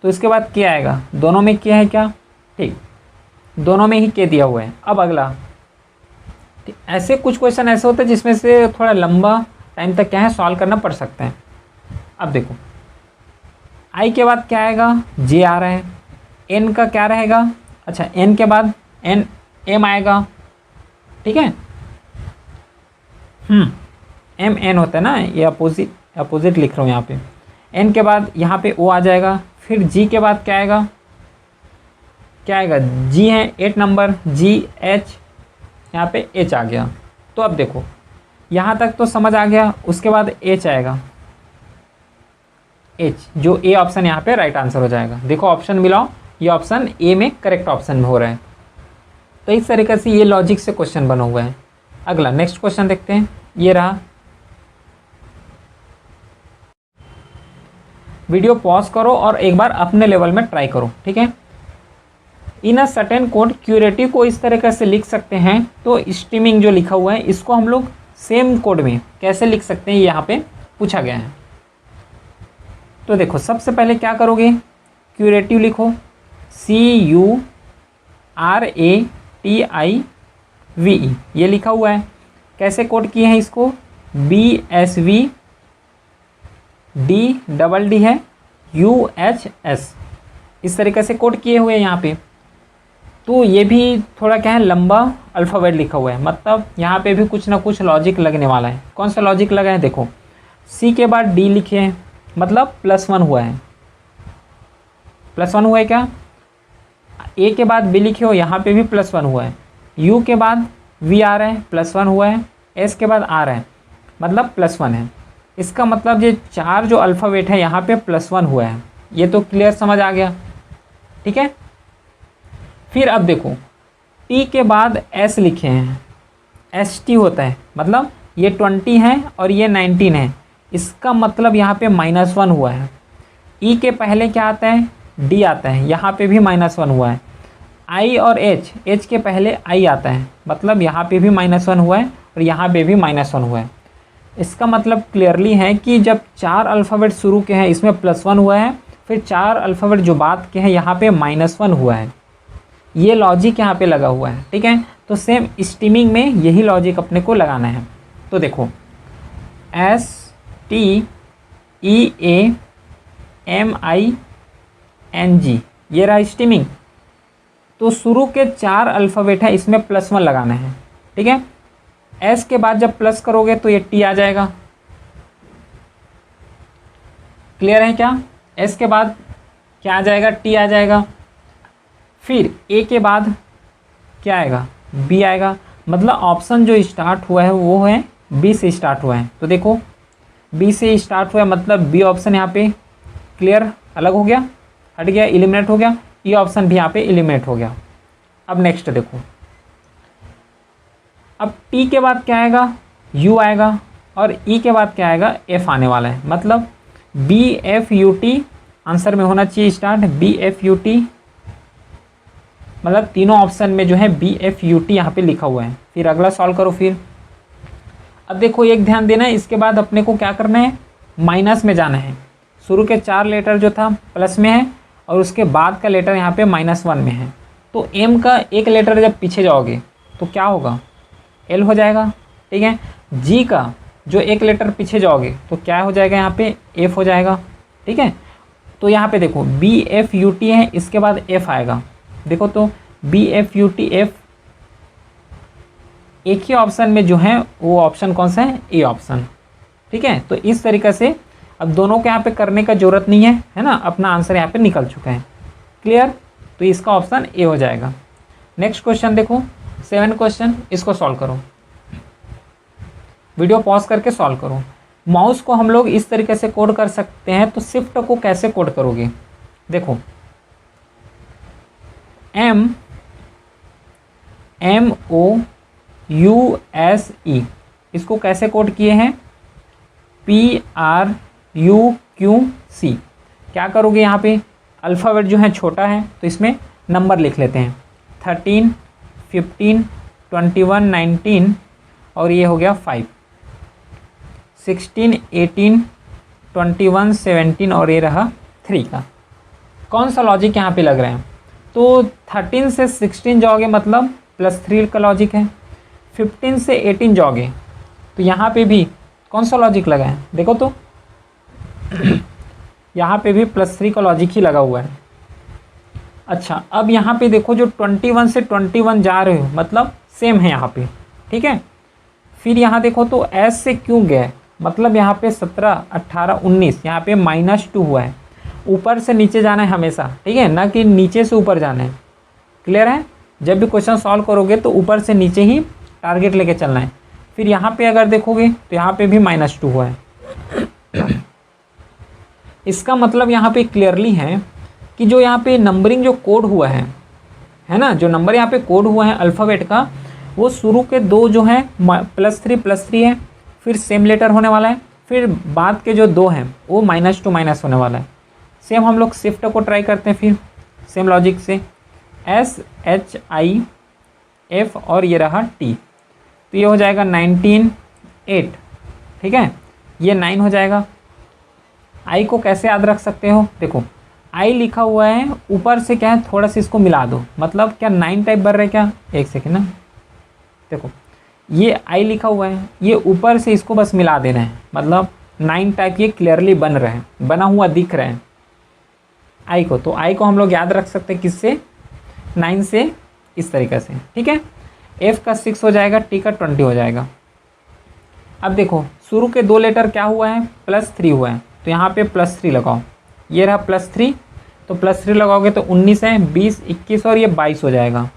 तो इसके बाद K आएगा, दोनों में K है क्या, ठीक, दोनों में ही K दिया हुआ है। अब अगला, ऐसे कुछ क्वेश्चन ऐसे होते हैं जिसमें से थोड़ा लंबा टाइम तक क्या है सॉल्व करना पड़ सकता है। अब देखो I के बाद क्या आएगा, J आ रहा है, N का क्या रहेगा, अच्छा N के बाद M आएगा, ठीक है, MN होता है ना, ये अपोजिट लिख रहा हूँ यहाँ पे। N के बाद यहाँ पे O आ जाएगा, फिर G के बाद क्या आएगा, G है 8 नंबर, GH, यहाँ पे H आ गया। तो अब देखो यहाँ तक तो समझ आ गया, उसके बाद H आएगा, H, जो A ऑप्शन यहाँ पे राइट आंसर हो जाएगा। देखो ऑप्शन मिलाओ, ये ऑप्शन A में करेक्ट ऑप्शन में हो रहा है। तो इस तरीके से ये लॉजिक से क्वेश्चन बना हुआ है। अगला नेक्स्ट क्वेश्चन देखते हैं, ये रहा। वीडियो पॉज करो और एक बार अपने लेवल में ट्राई करो, ठीक है। इन अ सर्टेन कोड, क्यूरेटिव को इस तरीके से लिख सकते हैं, तो स्ट्रीमिंग जो लिखा हुआ है इसको हम लोग सेम कोड में कैसे लिख सकते हैं, यहाँ पे पूछा गया है। तो देखो सबसे पहले क्या करोगे, क्यूरेटिव लिखो, CURATIVE, ये लिखा हुआ है। कैसे कोड किए हैं इसको, BSV D है UHS, इस तरीके से कोड किए हुए हैं यहाँ पे। तो ये भी थोड़ा क्या है लंबा अल्फ़ाबेट लिखा हुआ है, मतलब यहाँ पे भी कुछ ना कुछ लॉजिक लगने वाला है। कौन सा लॉजिक लगा है, देखो C के बाद D लिखे हैं, मतलब +1 हुआ है, +1 हुआ है क्या। A के बाद B लिखे हो, यहाँ पे भी +1 हुआ है। U के बाद V आ रहा है, +1 हुआ है। S के बाद आ रहा है, मतलब +1 है। इसका मतलब ये 4 जो अल्फ़ाबेट है यहाँ पे +1 हुआ है। ये तो क्लियर समझ आ गया, ठीक है। फिर अब देखो T के बाद S लिखे हैं, ST होता है, मतलब ये 20 है और ये 19 है। इसका मतलब यहाँ पे -1 हुआ है। E के पहले क्या आता है, D आता है, यहाँ पे भी -1 हुआ है। I और H के पहले I आता है, मतलब यहाँ पे भी -1 हुआ है और यहाँ पे भी -1 हुआ है। इसका मतलब क्लियरली है कि जब 4 अल्फ़ाबेट शुरू के हैं इसमें +1 हुआ है, फिर 4 अल्फ़ाबेट जो बाद के हैं यहाँ पे -1 हुआ है। ये लॉजिक यहाँ पे लगा हुआ है, ठीक है। तो सेम स्टीमिंग में यही लॉजिक अपने को लगाना है। तो देखो STEAMING ये रहा स्टीमिंग। तो शुरू के 4 अल्फ़ाबेट है, इसमें +1 लगाना है, ठीक है। एस के बाद जब प्लस करोगे तो ये टी आ जाएगा। क्लियर है क्या? एस के बाद क्या आ जाएगा? टी आ जाएगा। फिर ए के बाद क्या आएगा? बी आएगा। मतलब ऑप्शन जो स्टार्ट हुआ है वो है बी से स्टार्ट हुआ है। तो देखो बी से स्टार्ट हुआ है मतलब बी ऑप्शन यहाँ पे क्लियर अलग हो गया, हट गया, एलिमिनेट हो गया। ये ऑप्शन भी यहाँ पे एलिमिनेट हो गया। अब नेक्स्ट देखो, अब टी के बाद क्या आएगा? यू आएगा। और ई के बाद क्या आएगा? एफ आने वाला है। मतलब BFUT आंसर में होना चाहिए स्टार्ट BFUT। मतलब तीनों ऑप्शन में जो है BFUT यहाँ पे लिखा हुआ है। फिर अगला सॉल्व करो। फिर अब देखो एक ध्यान देना है, इसके बाद अपने को क्या करना है? माइनस में जाना है। शुरू के 4 लेटर जो था प्लस में है और उसके बाद का लेटर यहाँ पे -1 में है। तो एम का एक लेटर जब पीछे जाओगे तो क्या होगा? एल हो जाएगा, ठीक है। जी का जो एक लेटर पीछे जाओगे तो क्या हो जाएगा? यहाँ पे एफ हो जाएगा, ठीक है। तो यहाँ पे देखो BFUT है, इसके बाद एफ आएगा। देखो तो BFUT एफ एक ही ऑप्शन में जो है वो ऑप्शन कौन सा है? ए ऑप्शन, ठीक है। तो इस तरीके से अब दोनों को यहाँ पे करने का जरूरत नहीं है ना, अपना आंसर यहाँ पे निकल चुका है। क्लियर? तो इसका ऑप्शन ए हो जाएगा। नेक्स्ट क्वेश्चन देखो 7 क्वेश्चन, इसको सॉल्व करो। वीडियो पॉज करके सॉल्व करो। माउस को हम लोग इस तरीके से कोड कर सकते हैं, तो शिफ्ट को कैसे कोड करोगे? देखो MOUSE इसको कैसे कोड किए हैं? PRUQC। क्या करोगे यहाँ पे? अल्फ़ाबेट जो है छोटा है तो इसमें नंबर लिख लेते हैं 13, 15, 21, 19 और ये हो गया 5, 16, 18, 21, 17 और ये रहा 3 का। कौन सा लॉजिक यहाँ पे लग रहा है? तो 13 से 16 जाओगे मतलब +3 का लॉजिक है। 15 से 18 जाओगे तो यहाँ पे भी कौन सा लॉजिक लगा है? देखो तो यहाँ पे भी +3 का लॉजिक ही लगा हुआ है। अच्छा अब यहाँ पे देखो जो 21 से 21 जा रहे हो मतलब सेम है यहाँ पे, ठीक है। फिर यहाँ देखो तो एस से क्यों गए? मतलब यहाँ पे 17, 18, 19 यहाँ पे -2 हुआ है। ऊपर से नीचे जाना है हमेशा, ठीक है, ना कि नीचे से ऊपर जाना है। क्लियर है? जब भी क्वेश्चन सॉल्व करोगे तो ऊपर से नीचे ही टारगेट लेके चलना है। फिर यहाँ पे अगर देखोगे तो यहाँ पे भी -2 हुआ है। इसका मतलब यहाँ पे क्लियरली है कि जो यहाँ पे नंबरिंग जो कोड हुआ है ना, जो नंबर यहाँ पे कोड हुआ है अल्फ़ाबेट का, वो शुरू के 2 जो हैं +3 है, फिर सेम लेटर होने वाला है, फिर बाद के जो 2 हैं वो -2 होने वाला है। सेम हम लोग शिफ्ट को ट्राई करते हैं। फिर सेम लॉजिक से SHIF और ये रहा T, तो ये हो जाएगा 19, 8, ठीक है, ये 9 हो जाएगा। आई को कैसे याद रख सकते हो? देखो आई लिखा हुआ है, ऊपर से क्या है थोड़ा सा इसको मिला दो। मतलब क्या 9 टाइप बन रहा है क्या? एक सेकेंड ना, देखो ये आई लिखा हुआ है, ये ऊपर से इसको बस मिला देना है। मतलब 9 टाइप ये क्लियरली बन रहे हैं, बना हुआ दिख रहे हैं आई को। तो आई को हम लोग याद रख सकते हैं किससे? 9 से, इस तरीके से, ठीक है। एफ का 6 हो जाएगा, टी का 20 हो जाएगा। अब देखो शुरू के 2 लेटर क्या हुआ है? +3 हुआ है, तो यहाँ पे +3 लगाओ। ये रहा +3, तो +3 लगाओगे तो 19 है, 20, 21 और ये 22 हो जाएगा।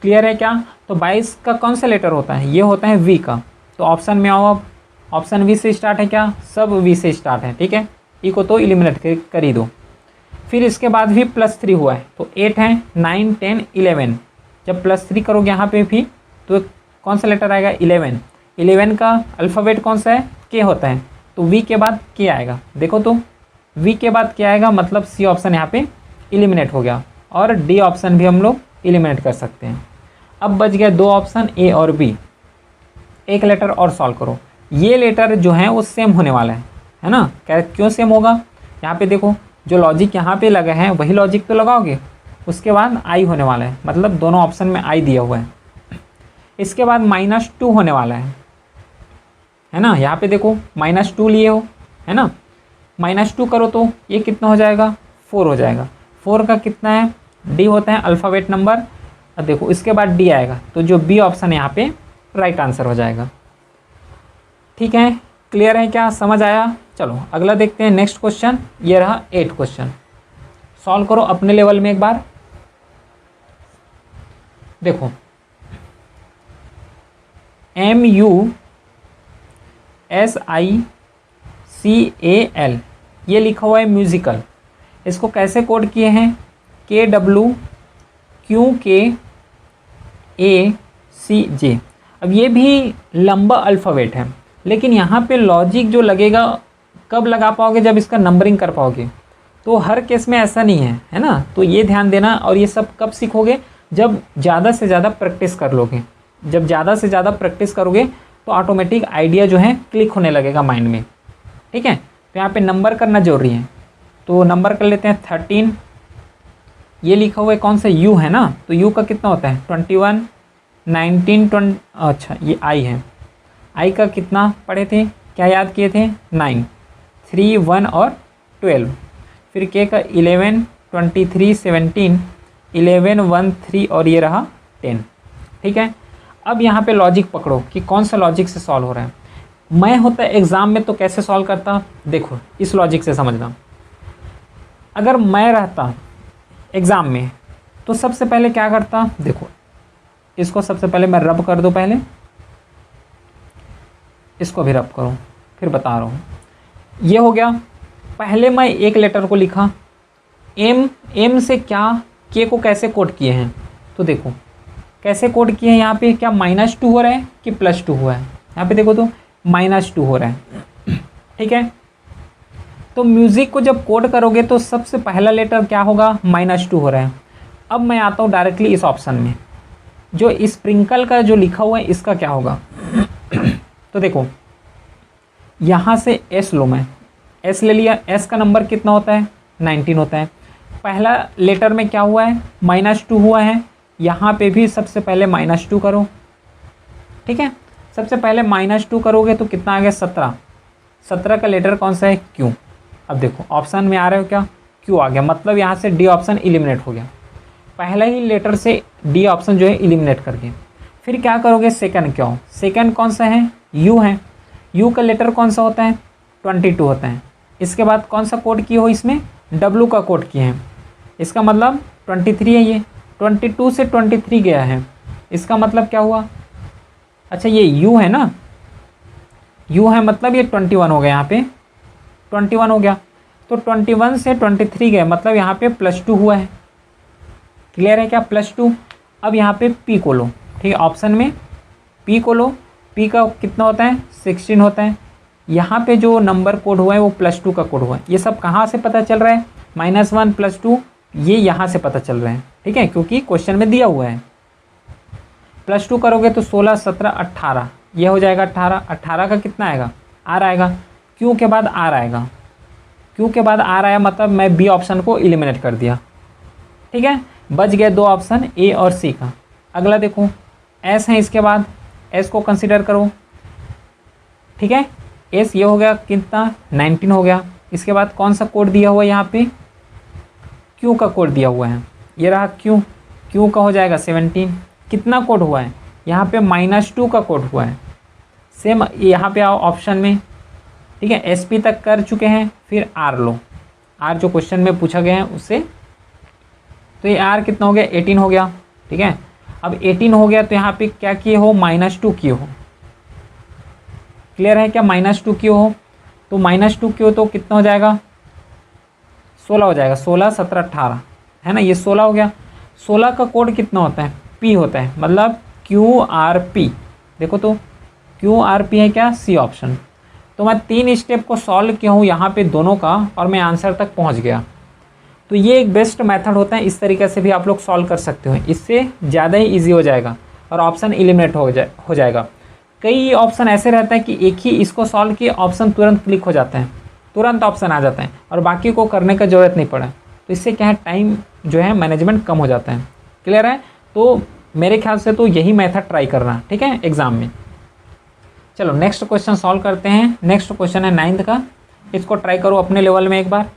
क्लियर है क्या? तो 22 का कौन सा लेटर होता है? ये होता है वी का। तो ऑप्शन में आओ। अब ऑप्शन वी से स्टार्ट है क्या? सब वी से स्टार्ट है, ठीक है। ई को तो एलिमिनेट कर ही दो। फिर इसके बाद भी +3 हुआ है, तो 8 है, 9, 10, 11। जब +3 करोगे यहाँ पे भी तो कौन सा लेटर आएगा? 11। 11 का अल्फ़ाबेट कौन सा है? के होता है, तो वी के बाद के आएगा। देखो तो वी के बाद क्या आएगा? मतलब सी ऑप्शन यहाँ पे एलिमिनेट हो गया और डी ऑप्शन भी हम लोग एलिमिनेट कर सकते हैं। अब बच गया 2 ऑप्शन ए और बी। एक लेटर और सॉल्व करो। ये लेटर जो है वो सेम होने वाला है ना। क्या क्यों सेम होगा? यहाँ पे देखो, जो लॉजिक यहाँ पे लगा है वही लॉजिक तो लगाओगे। उसके बाद आई होने वाला है, मतलब दोनों ऑप्शन में आई दिया हुआ है। इसके बाद -2 होने वाला है ना। यहाँ पे देखो -2 लिए हो, है ना। -2 करो तो ये कितना हो जाएगा? 4 हो जाएगा। 4 का कितना है? डी होता है अल्फ़ाबेट नंबर। अब देखो इसके बाद डी आएगा, तो जो बी ऑप्शन यहाँ पे राइट आंसर हो जाएगा। ठीक है, क्लियर है क्या? समझ आया? चलो अगला देखते हैं। नेक्स्ट क्वेश्चन ये रहा 8 क्वेश्चन। सॉल्व करो अपने लेवल में एक बार। देखो MUSICAL ये लिखा हुआ है म्यूजिकल। इसको कैसे कोड किए हैं? KWQKACJ। अब ये भी लंबा अल्फ़ाबेट है, लेकिन यहाँ पे लॉजिक जो लगेगा कब लगा पाओगे? जब इसका नंबरिंग कर पाओगे। तो हर केस में ऐसा नहीं है ना। तो ये ध्यान देना। और ये सब कब सीखोगे? जब ज़्यादा से ज़्यादा प्रैक्टिस कर लोगे। जब ज़्यादा से ज़्यादा प्रैक्टिस करोगे तो ऑटोमेटिक आइडिया जो है क्लिक होने लगेगा माइंड में। ठीक है, तो यहाँ पे नंबर करना जरूरी है। तो नंबर कर लेते हैं 13। ये लिखा हुआ है कौन सा? यू है ना। तो यू का कितना होता है? 21, 19, 20। अच्छा ये आई है। आई का कितना पढ़े थे? क्या याद किए थे? 9, 3, 1 और 12। फिर के का 11, 23, 17, 11, 1, 3 और ये रहा 10। ठीक है, अब यहाँ पे लॉजिक पकड़ो कि कौन सा लॉजिक से सॉल्व हो रहा है। मैं होता एग्ज़ाम में तो कैसे सॉल्व करता? देखो इस लॉजिक से समझना। अगर मैं रहता एग्ज़ाम में तो सबसे पहले क्या करता? देखो इसको सबसे पहले मैं रब कर दूँ, पहले इसको भी रब करूँ, फिर बता रहा हूँ। ये हो गया। पहले मैं एक लेटर को लिखा। एम से क्या के को कैसे कोड किए हैं? तो देखो कैसे कोड किए हैं। यहाँ पे क्या -2 हो रहा है कि +2 हुआ है? यहाँ पे देखो तो -2 हो रहा है। ठीक है, तो म्यूज़िक को जब कोड करोगे तो सबसे पहला लेटर क्या होगा? -2 हो रहा है। अब मैं आता हूँ डायरेक्टली इस ऑप्शन में। जो स्प्रिंकल का जो लिखा हुआ है इसका क्या होगा? तो देखो यहाँ से एस लो, मैं एस ले लिया। एस का नंबर कितना होता है? 19 होता है। पहला लेटर में क्या हुआ है? -2 हुआ है। यहाँ पे भी सबसे पहले -2 करो। ठीक है, सबसे पहले -2 करोगे तो कितना आ गया? 17। 17 का लेटर कौन सा है? क्यू। अब देखो ऑप्शन में आ रहे हो क्या? क्यू आ गया, मतलब यहाँ से डी ऑप्शन एलिमिनेट हो गया। पहला ही लेटर से डी ऑप्शन जो है एलिमिनेट करके फिर क्या करोगे? सेकंड क्या हो? सेकंड कौन सा है? यू है। यू का लेटर कौन सा होता है? 22 होता है। इसके बाद कौन सा कोड किए हो? इसमें डब्लू का कोड किए हैं। इसका मतलब 23 है। ये 22 से 23 गया है, इसका मतलब क्या हुआ? अच्छा ये यू है ना, यू है मतलब ये 21 हो गया। यहाँ पे 21 हो गया, तो 21 से 23 गए, मतलब यहाँ पे +2 हुआ है। क्लियर है क्या? +2। अब यहाँ पे पी को लो। ठीक है, ऑप्शन में पी को लो। पी का कितना होता है? 16 होता है। यहाँ पे जो नंबर कोड हुआ है वो +2 का कोड हुआ है। ये सब कहाँ से पता चल रहा है? -1 +2 ये यहाँ से पता चल रहे हैं। ठीक है, क्योंकि क्वेश्चन में दिया हुआ है। +2 करोगे तो 16, 17, 18 ये हो जाएगा 18। 18 का कितना आएगा? आर आएगा। क्यू के बाद आर आएगा। क्यू के बाद आर आया, मतलब मैं बी ऑप्शन को एलिमिनेट कर दिया। ठीक है, बच गए 2 ऑप्शन ए और सी का। अगला देखो एस है, इसके बाद एस को कंसिडर करो। ठीक है, एस ये हो गया कितना? 19 हो गया। इसके बाद कौन सा कोड दिया हुआ है? यहाँ पे क्यू का कोड दिया हुआ है। ये रहा क्यू। क्यू का हो जाएगा 17। कितना कोड हुआ है? यहाँ पे -2 का कोड हुआ है। सेम यहाँ पे आओ ऑप्शन में। ठीक है, एस पी तक कर चुके हैं, फिर आर लो। आर जो क्वेश्चन में पूछा गया है उससे, तो ये आर कितना हो गया? 18 हो गया। ठीक है, अब 18 हो गया तो यहाँ पे क्या किए हो? -2 किए हो। क्लियर है क्या? -2 किए हो तो -2 किए हो तो कितना हो जाएगा? 16 हो जाएगा। 16, 17, 18 है ना, ये 16 हो गया। 16 का कोड कितना होता है? पी होता है, मतलब QRP। देखो तो QRP है क्या? C option. तो मैं 3 स्टेप को सॉल्व किया हूँ यहाँ पे दोनों का, और मैं आंसर तक पहुँच गया। तो ये एक बेस्ट मेथड होता है। इस तरीके से भी आप लोग सॉल्व कर सकते हो, इससे ज़्यादा ही ईजी हो जाएगा। और ऑप्शन एलिमिनेट हो जाएगा। कई ऑप्शन ऐसे रहता है कि एक ही इसको सॉल्व किए ऑप्शन तुरंत क्लिक हो जाते हैं, तुरंत ऑप्शन आ जाते हैं और बाकी को करने का ज़रूरत नहीं पड़ा। तो इससे क्या है, टाइम जो है मैनेजमेंट कम हो जाता है। क्लियर है? तो मेरे ख्याल से तो यही मेथड ट्राई करना, ठीक है, एग्जाम में। चलो नेक्स्ट क्वेश्चन सॉल्व करते हैं। नेक्स्ट क्वेश्चन है 9th का, इसको ट्राई करो अपने लेवल में एक बार।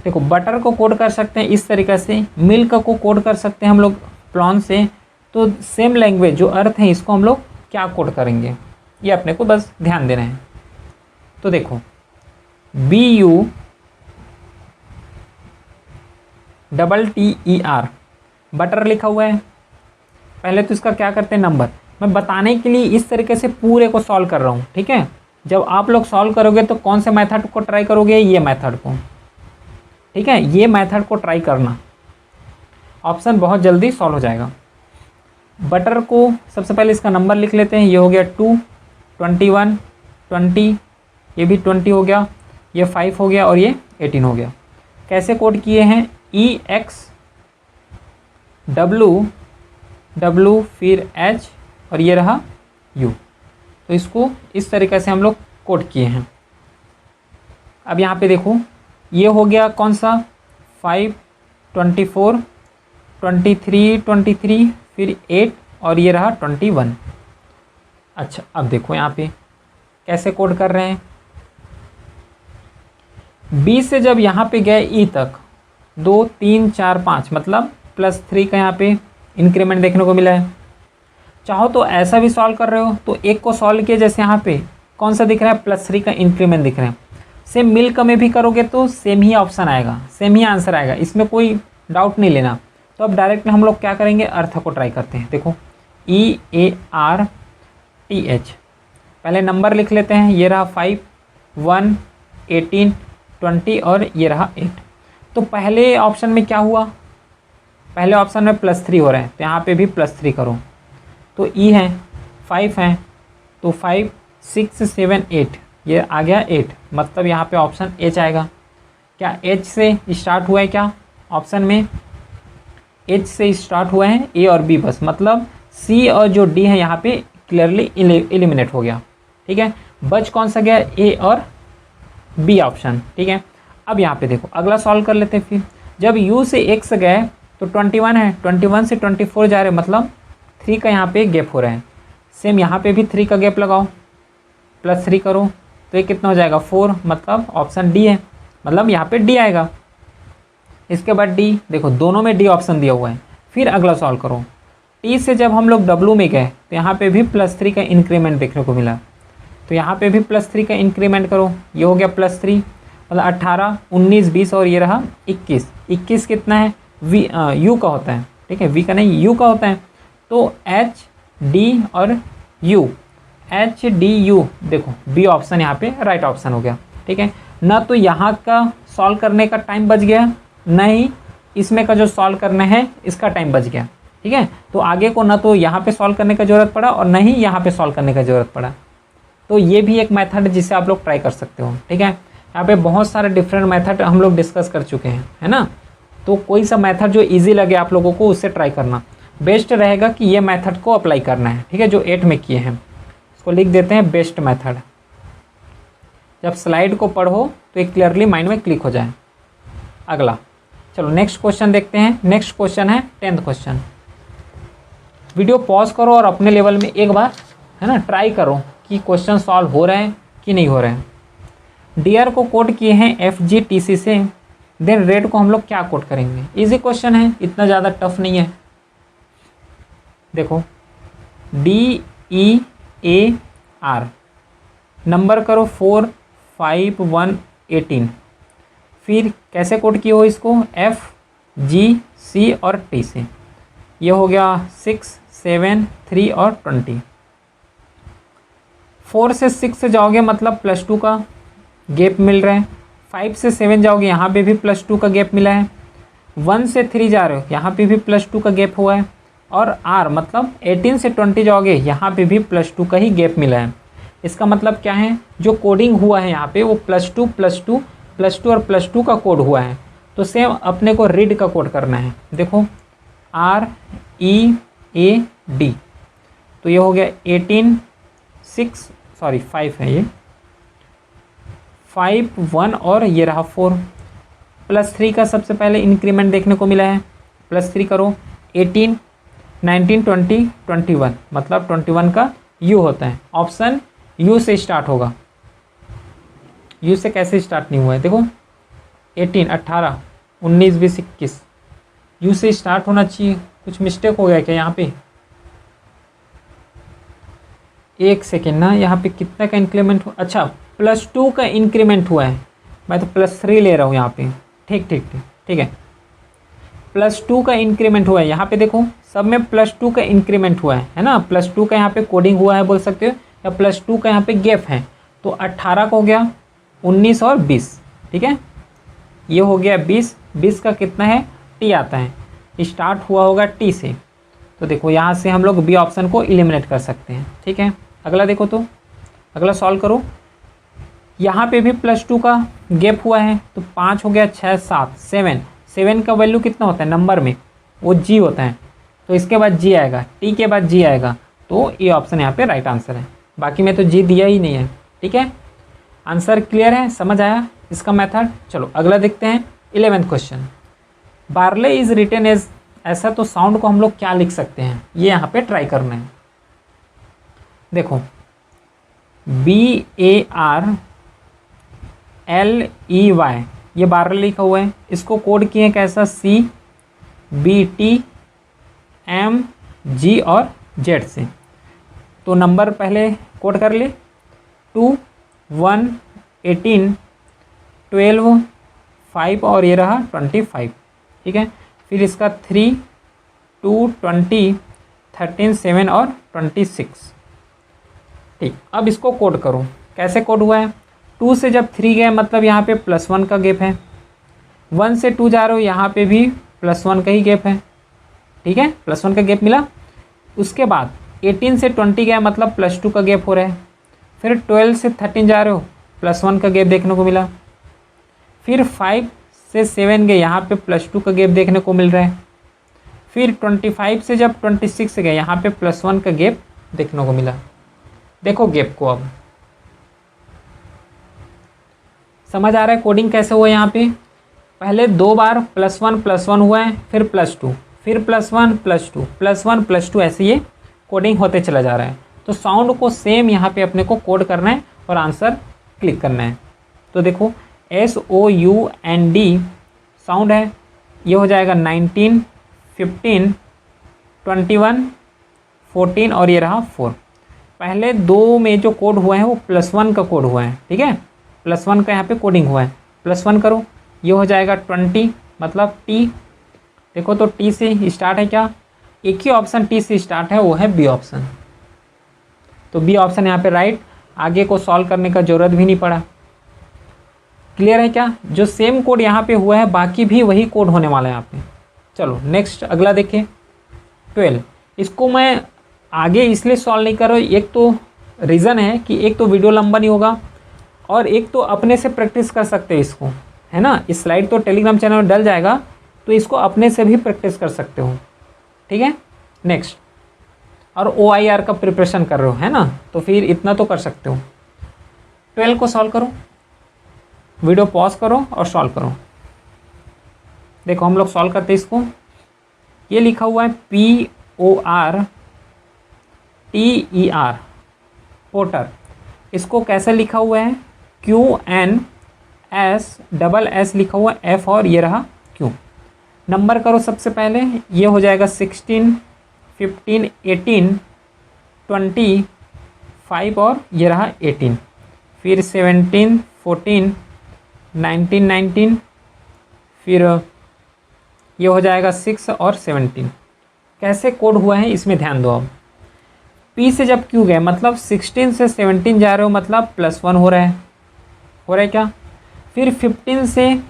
देखो बटर को कोड कर सकते हैं इस तरीके से, मिल्क को कोड कर सकते हैं हम लोग प्लॉन से। तो सेम लैंग्वेज जो अर्थ है इसको हम लोग क्या कोड करेंगे, ये अपने को बस ध्यान देना है। तो देखो BUTTER बटर लिखा हुआ है। पहले तो इसका क्या करते हैं, नंबर। मैं बताने के लिए इस तरीके से पूरे को सॉल्व कर रहा हूँ, ठीक है। जब आप लोग सॉल्व करोगे तो कौन से मेथड को ट्राई करोगे, ये मेथड को, ठीक है, ये मेथड को ट्राई करना। ऑप्शन बहुत जल्दी सॉल्व हो जाएगा। बटर को सबसे पहले इसका नंबर लिख लेते हैं। ये हो गया 2, 21, 20, ये भी 20 हो गया, ये 5 हो गया और ये 18 हो गया। कैसे कोड किए हैं, EXW फिर H और ये रहा U। तो इसको इस तरीके से हम लोग कोड किए हैं। अब यहाँ पे देखो ये हो गया कौन सा, 5, 24, 23, फिर 8 और ये रहा 21। अच्छा अब देखो यहाँ पे कैसे कोड कर रहे हैं। B से जब यहाँ पे गए E तक 2, 3, 4, 5 मतलब +3 का यहाँ पे इंक्रीमेंट देखने को मिला है। चाहो तो ऐसा भी सॉल्व कर रहे हो तो एक को सॉल्व किए, जैसे यहाँ पे कौन सा दिख रहा है, +3 का इंक्रीमेंट दिख रहा है। सेम मिल्क में भी करोगे तो सेम ही ऑप्शन आएगा, सेम ही आंसर आएगा, इसमें कोई डाउट नहीं लेना। तो अब डायरेक्टली हम लोग क्या करेंगे, अर्थ को ट्राई करते हैं। देखो EARTH, पहले नंबर लिख लेते हैं। ये रहा 5, 1, 18, 20 और ये रहा 8। तो पहले ऑप्शन में क्या हुआ, पहले ऑप्शन में +3 हो रहे हैं तो यहाँ पे भी +3 करो। तो E है, 5 है तो 5, 6, 7, 8, ये आ गया 8, मतलब यहाँ पे ऑप्शन H आएगा। क्या H से स्टार्ट हुआ है, क्या ऑप्शन में H से स्टार्ट हुआ है, A और B बस, मतलब C और जो D है यहाँ पे क्लियरली एलिमिनेट हो गया, ठीक है। बच कौन सा गया, A और B ऑप्शन, ठीक है। अब यहाँ पे देखो अगला सॉल्व कर लेते हैं। फिर जब U से X गए तो 21 है, 21 से 24 जा रहे, मतलब 3 का यहाँ पे गैप हो रहा है। सेम यहाँ पे भी 3 का गैप लगाओ, +3 करो तो ये कितना हो जाएगा, 4, मतलब ऑप्शन D है, मतलब यहाँ पे D आएगा। इसके बाद D, देखो दोनों में D ऑप्शन दिया हुआ है। फिर अगला सॉल्व करो। T से जब हम लोग W में गए तो यहाँ पे भी +3 का इंक्रीमेंट देखने को मिला, तो यहाँ पे भी +3 का इंक्रीमेंट करो। ये हो गया +3, मतलब 18, 19, 20 और ये रहा 21। 21 कितना है, U का होता है, ठीक है, V का नहीं, U का होता है। तो H, D और U, HDU, देखो B ऑप्शन यहाँ पे राइट ऑप्शन हो गया, ठीक है ना। तो यहाँ का सॉल्व करने का टाइम बच गया, ना ही इसमें का जो सॉल्व करना है इसका टाइम बच गया, ठीक है। तो आगे को ना तो यहाँ पे सॉल्व करने का ज़रूरत पड़ा और ना ही यहाँ पे सॉल्व करने का ज़रूरत पड़ा। तो ये भी एक मेथड है जिसे आप लोग ट्राई कर सकते हो, ठीक है। यहाँ पे बहुत सारे डिफरेंट मेथड हम लोग डिस्कस कर चुके हैं, है ना। तो कोई सा मेथड जो इजी लगे आप लोगों को उससे ट्राई करना बेस्ट रहेगा कि ये मेथड को अप्लाई करना है, ठीक है, जो 8 में किए हैं। इसको लिख देते हैं बेस्ट मेथड। जब स्लाइड को पढ़ो तो एक क्लियरली माइंड में क्लिक हो जाए। अगला चलो नेक्स्ट क्वेश्चन देखते हैं। नेक्स्ट क्वेश्चन है 10th क्वेश्चन। वीडियो पॉज करो और अपने लेवल में एक बार, है ना, ट्राई करो कि क्वेश्चन सॉल्व हो रहे हैं कि नहीं हो रहे हैं। डियर को कोड किए हैं FGTC से, देन रेड को हम लोग क्या कोड करेंगे। इजी क्वेश्चन है, इतना ज़्यादा टफ नहीं है। देखो DEAR, नंबर करो 4, 5, 1, 18। फिर कैसे कोड किए हो इसको, FGC और T से। ये हो गया 6, 7, 3 और 20। 4 से 6 से जाओगे मतलब +2 का गैप मिल रहा है। 5 से 7 जाओगे यहाँ पे भी +2 का गैप मिला है। 1 से 3 जा रहे हो यहाँ पे भी +2 का गैप हुआ है। और R मतलब 18 से 20 जाओगे यहाँ पे भी +2 का ही गैप मिला है। इसका मतलब क्या है, जो कोडिंग हुआ है यहाँ पे वो +2 +2 +2 और +2 का कोड हुआ है। तो सेम अपने को रीड का कोड करना है। देखो R EAD, तो ये हो गया 5 है ये, 5 1 और ये रहा 4। +3 का सबसे पहले इंक्रीमेंट देखने को मिला है, +3 करो, 18 19 20 21, मतलब 21 का U होता है। ऑप्शन U से स्टार्ट होगा। U से कैसे स्टार्ट नहीं हुआ है, देखो 18 18 19 20 21, U से स्टार्ट होना चाहिए। कुछ मिस्टेक हो गया क्या यहाँ पे? एक सेकेंड ना, यहाँ पे कितना का इंक्रीमेंट हुआ? अच्छा, +2 का इंक्रीमेंट हुआ है, मैं तो +3 ले रहा हूँ यहाँ पे। ठीक है, +2 का इंक्रीमेंट हुआ है। यहाँ पे देखो सब में +2 का इंक्रीमेंट हुआ है ना। +2 का यहाँ पे कोडिंग हुआ है बोल सकते हो, या +2 का यहाँ पे गैप है। तो 18 का हो गया 19 और 20, ठीक है, ये हो गया 20। 20 का कितना है? T आता है, स्टार्ट हुआ होगा T से। तो देखो यहाँ से हम लोग बी ऑप्शन को एलिमिनेट कर सकते हैं, ठीक है। अगला देखो, तो अगला सॉल्व करो। यहाँ पे भी +2 का गैप हुआ है, तो 5 हो गया, 6 7 7 का वैल्यू कितना होता है नंबर में? वो G होता है, तो इसके बाद G आएगा, T के बाद G आएगा, तो ये ऑप्शन यहाँ पे राइट आंसर है। बाकी में तो G दिया ही नहीं है, ठीक है। आंसर क्लियर है, समझ आया इसका मेथड? चलो अगला देखते हैं। 11th question, barley is written as, ऐसा तो साउंड को हम लोग क्या लिख सकते हैं, ये यहाँ पे ट्राई करना है। देखो BARLEY, ये बार्ले लिखा हुआ है, इसको कोड किए कैसा? CBTMG और Z से। तो नंबर पहले कोड कर ले, 2 1 18 12 5 और ये रहा 25, ठीक है। फिर इसका 3 2 20 13 7 और 26, ठीक। अब इसको कोड करो, कैसे कोड हुआ है? 2 से जब 3 गए मतलब यहाँ पे +1 का गैप है, 1 से 2 जा रहे हो यहाँ पे भी +1 का ही गैप है, ठीक है, +1 का गैप मिला। उसके बाद 18 से 20 गया मतलब +2 का गैप हो रहा है। फिर 12 से 13 जा रहे हो, +1 का गैप देखने को मिला। फिर 5 से 7 गए, यहाँ पे +2 का गैप देखने को मिल रहा है। फिर 25 से जब 26 गए, यहाँ पे +1 का गैप देखने को मिला। देखो गैप को, अब समझ आ रहा है कोडिंग कैसे हुआ? यहाँ पे पहले 2 बार +1 हुआ है, फिर +2, फिर +1 +2 +1 +2, ऐसे ये कोडिंग होते चला जा रहा है। तो साउंड को सेम यहाँ पे अपने को कोड करना है और आंसर क्लिक करना है। तो देखो SOUND साउंड है, ये हो जाएगा 19 15 21 14 और ये रहा 4। पहले 2 में जो कोड हुआ है वो +1 का कोड हुआ है, ठीक है, +1 का यहाँ पे कोडिंग हुआ है। +1 करो, ये हो जाएगा 20, मतलब T। देखो तो T से स्टार्ट है क्या? एक ही ऑप्शन T से स्टार्ट है, वो है बी ऑप्शन। तो बी ऑप्शन यहाँ पे राइट, आगे को सॉल्व करने का ज़रूरत भी नहीं पड़ा। क्लियर है क्या? जो सेम कोड यहाँ पे हुआ है बाकी भी वही कोड होने वाला है यहाँ पे। चलो नेक्स्ट अगला देखें। 12, इसको मैं आगे इसलिए सॉल्व नहीं कर रहा हूँ, एक तो रीज़न है कि एक तो वीडियो लंबा नहीं होगा और एक तो अपने से प्रैक्टिस कर सकते हैं इसको, है ना। इस स्लाइड तो टेलीग्राम चैनल में डल जाएगा, तो इसको अपने से भी प्रैक्टिस कर सकते हो, ठीक है। नेक्स्ट, और OIR का प्रिपरेशन कर रहे हो, है ना, तो फिर इतना तो कर सकते हो। 12 को सॉल्व करो, वीडियो पॉज करो और सॉल्व करो। देखो हम लोग सॉल्व करते हैं इसको। ये लिखा हुआ है PORTER, पोर्टर। इसको कैसे लिखा हुआ है? QNS लिखा हुआ है, F और ये रहा Q। नंबर करो सबसे पहले, ये हो जाएगा 16 15 18 20 5 और ये रहा 18। फिर 17 14 19 फिर ये हो जाएगा 6 और 17। कैसे कोड हुआ है इसमें ध्यान दो। अब P से जब Q गए मतलब 16 से 17 जा रहे हो मतलब +1 हो रहा है क्या? फिर 15 से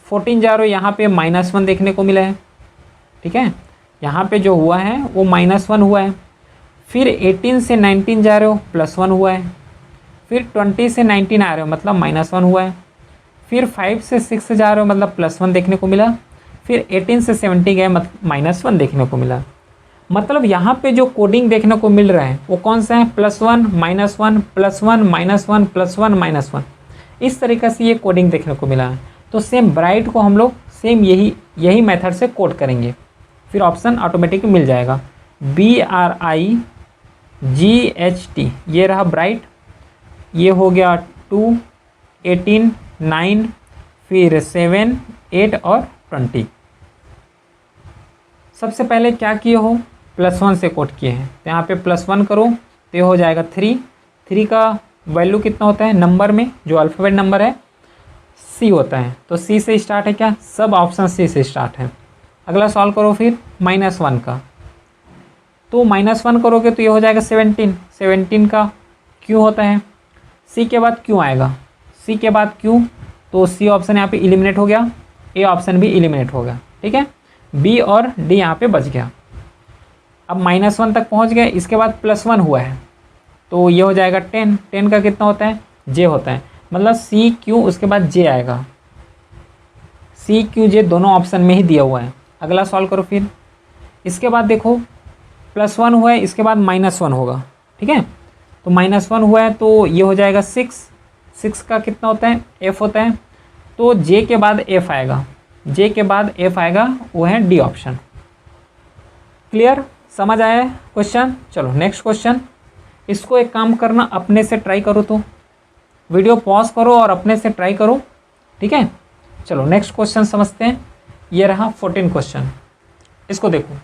14 जा रहे हो, यहाँ पे -1 देखने को मिला है, ठीक है, यहाँ पे जो हुआ है वो -1 हुआ है। फिर 18 से 19 जा रहे हो, +1 हुआ है। फिर 20 से 19 आ रहे हो मतलब -1 हुआ है। फिर 5 से 6 जा रहे हो मतलब +1 देखने को मिला। फिर 18 से 70 गए मतलब -1 देखने को मिला। मतलब यहाँ पे जो कोडिंग देखने को मिल रहा है वो कौन सा है, +1 -1 +1 -1 +1 -1, इस तरीके से ये कोडिंग देखने को मिला है। तो सेम ब्राइट को हम लोग सेम यही मेथड से कोड करेंगे, फिर ऑप्शन ऑटोमेटिक मिल जाएगा। BRIGHT ये रहा ब्राइट, ये हो गया 2 18 9 फिर 7 8 और 20। सबसे पहले क्या किए हो, +1 से कोड किए हैं, तो यहाँ पे +1 करो तो ये हो जाएगा 3। 3 का वैल्यू कितना होता है नंबर में, जो अल्फ़ाबेट नंबर है C होता है, तो C से स्टार्ट है क्या, सब ऑप्शन C से स्टार्ट है। अगला सॉल्व करो फिर -1 का, तो -1 करोगे तो ये हो जाएगा 17। 17 का क्यों होता है, C के बाद क्यों आएगा, C के बाद क्यों, तो C ऑप्शन यहाँ पे इलिमिनेट हो गया, A ऑप्शन भी इलिमिनेट हो गया, ठीक है। B और D यहाँ पे बच गया। अब -1 तक पहुँच गए, इसके बाद +1 हुआ है, तो ये हो जाएगा 10। 10 का कितना होता है, J होता है, मतलब C Q उसके बाद J आएगा, C Q J दोनों ऑप्शन में ही दिया हुआ है। अगला सॉल्व करो फिर, इसके बाद देखो +1 हुआ है, इसके बाद -1 होगा, ठीक है। तो -1 हुआ है तो ये हो जाएगा 6। 6 का कितना होता है, F होता है, तो J के बाद F आएगा, J के बाद F आएगा, वो है D ऑप्शन। क्लियर, समझ आया है क्वेश्चन। चलो नेक्स्ट क्वेश्चन, इसको एक काम करना, अपने से ट्राई करो, तो वीडियो पॉज करो और अपने से ट्राई करो, ठीक है। चलो नेक्स्ट क्वेश्चन समझते हैं। ये रहा 14 क्वेश्चन, इसको देखो,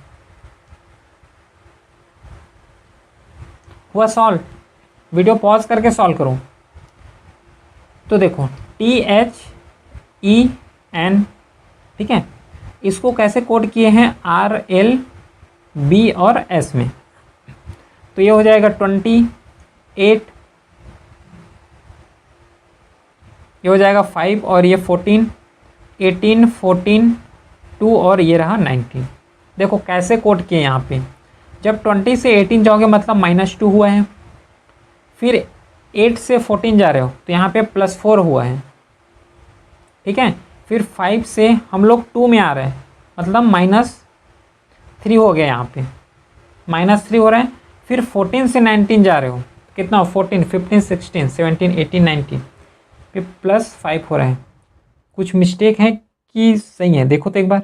हुआ सॉल्व, वीडियो पॉज करके सॉल्व करो। तो देखो THEN, ठीक है, इसको कैसे कोड किए हैं RL B और S में, तो ये हो जाएगा 28, ये हो जाएगा 5 और ये 14, 18 14 2 और ये रहा 19। देखो कैसे कोड किए यहाँ पे, जब 20 से 18 जाओगे मतलब -2 हुआ है, फिर 8 से 14 जा रहे हो तो यहाँ पे +4 हुआ है, ठीक है। फिर 5 से हम लोग 2 में आ रहे हैं, मतलब -3 हो गया, यहाँ पे -3 हो रहा है। फिर 14 से 19 जा रहे हो, कितना, 14 15 16 17 18 19, फिर +5 हो रहा है। कुछ मिस्टेक है कि सही है, देखो तो एक बार।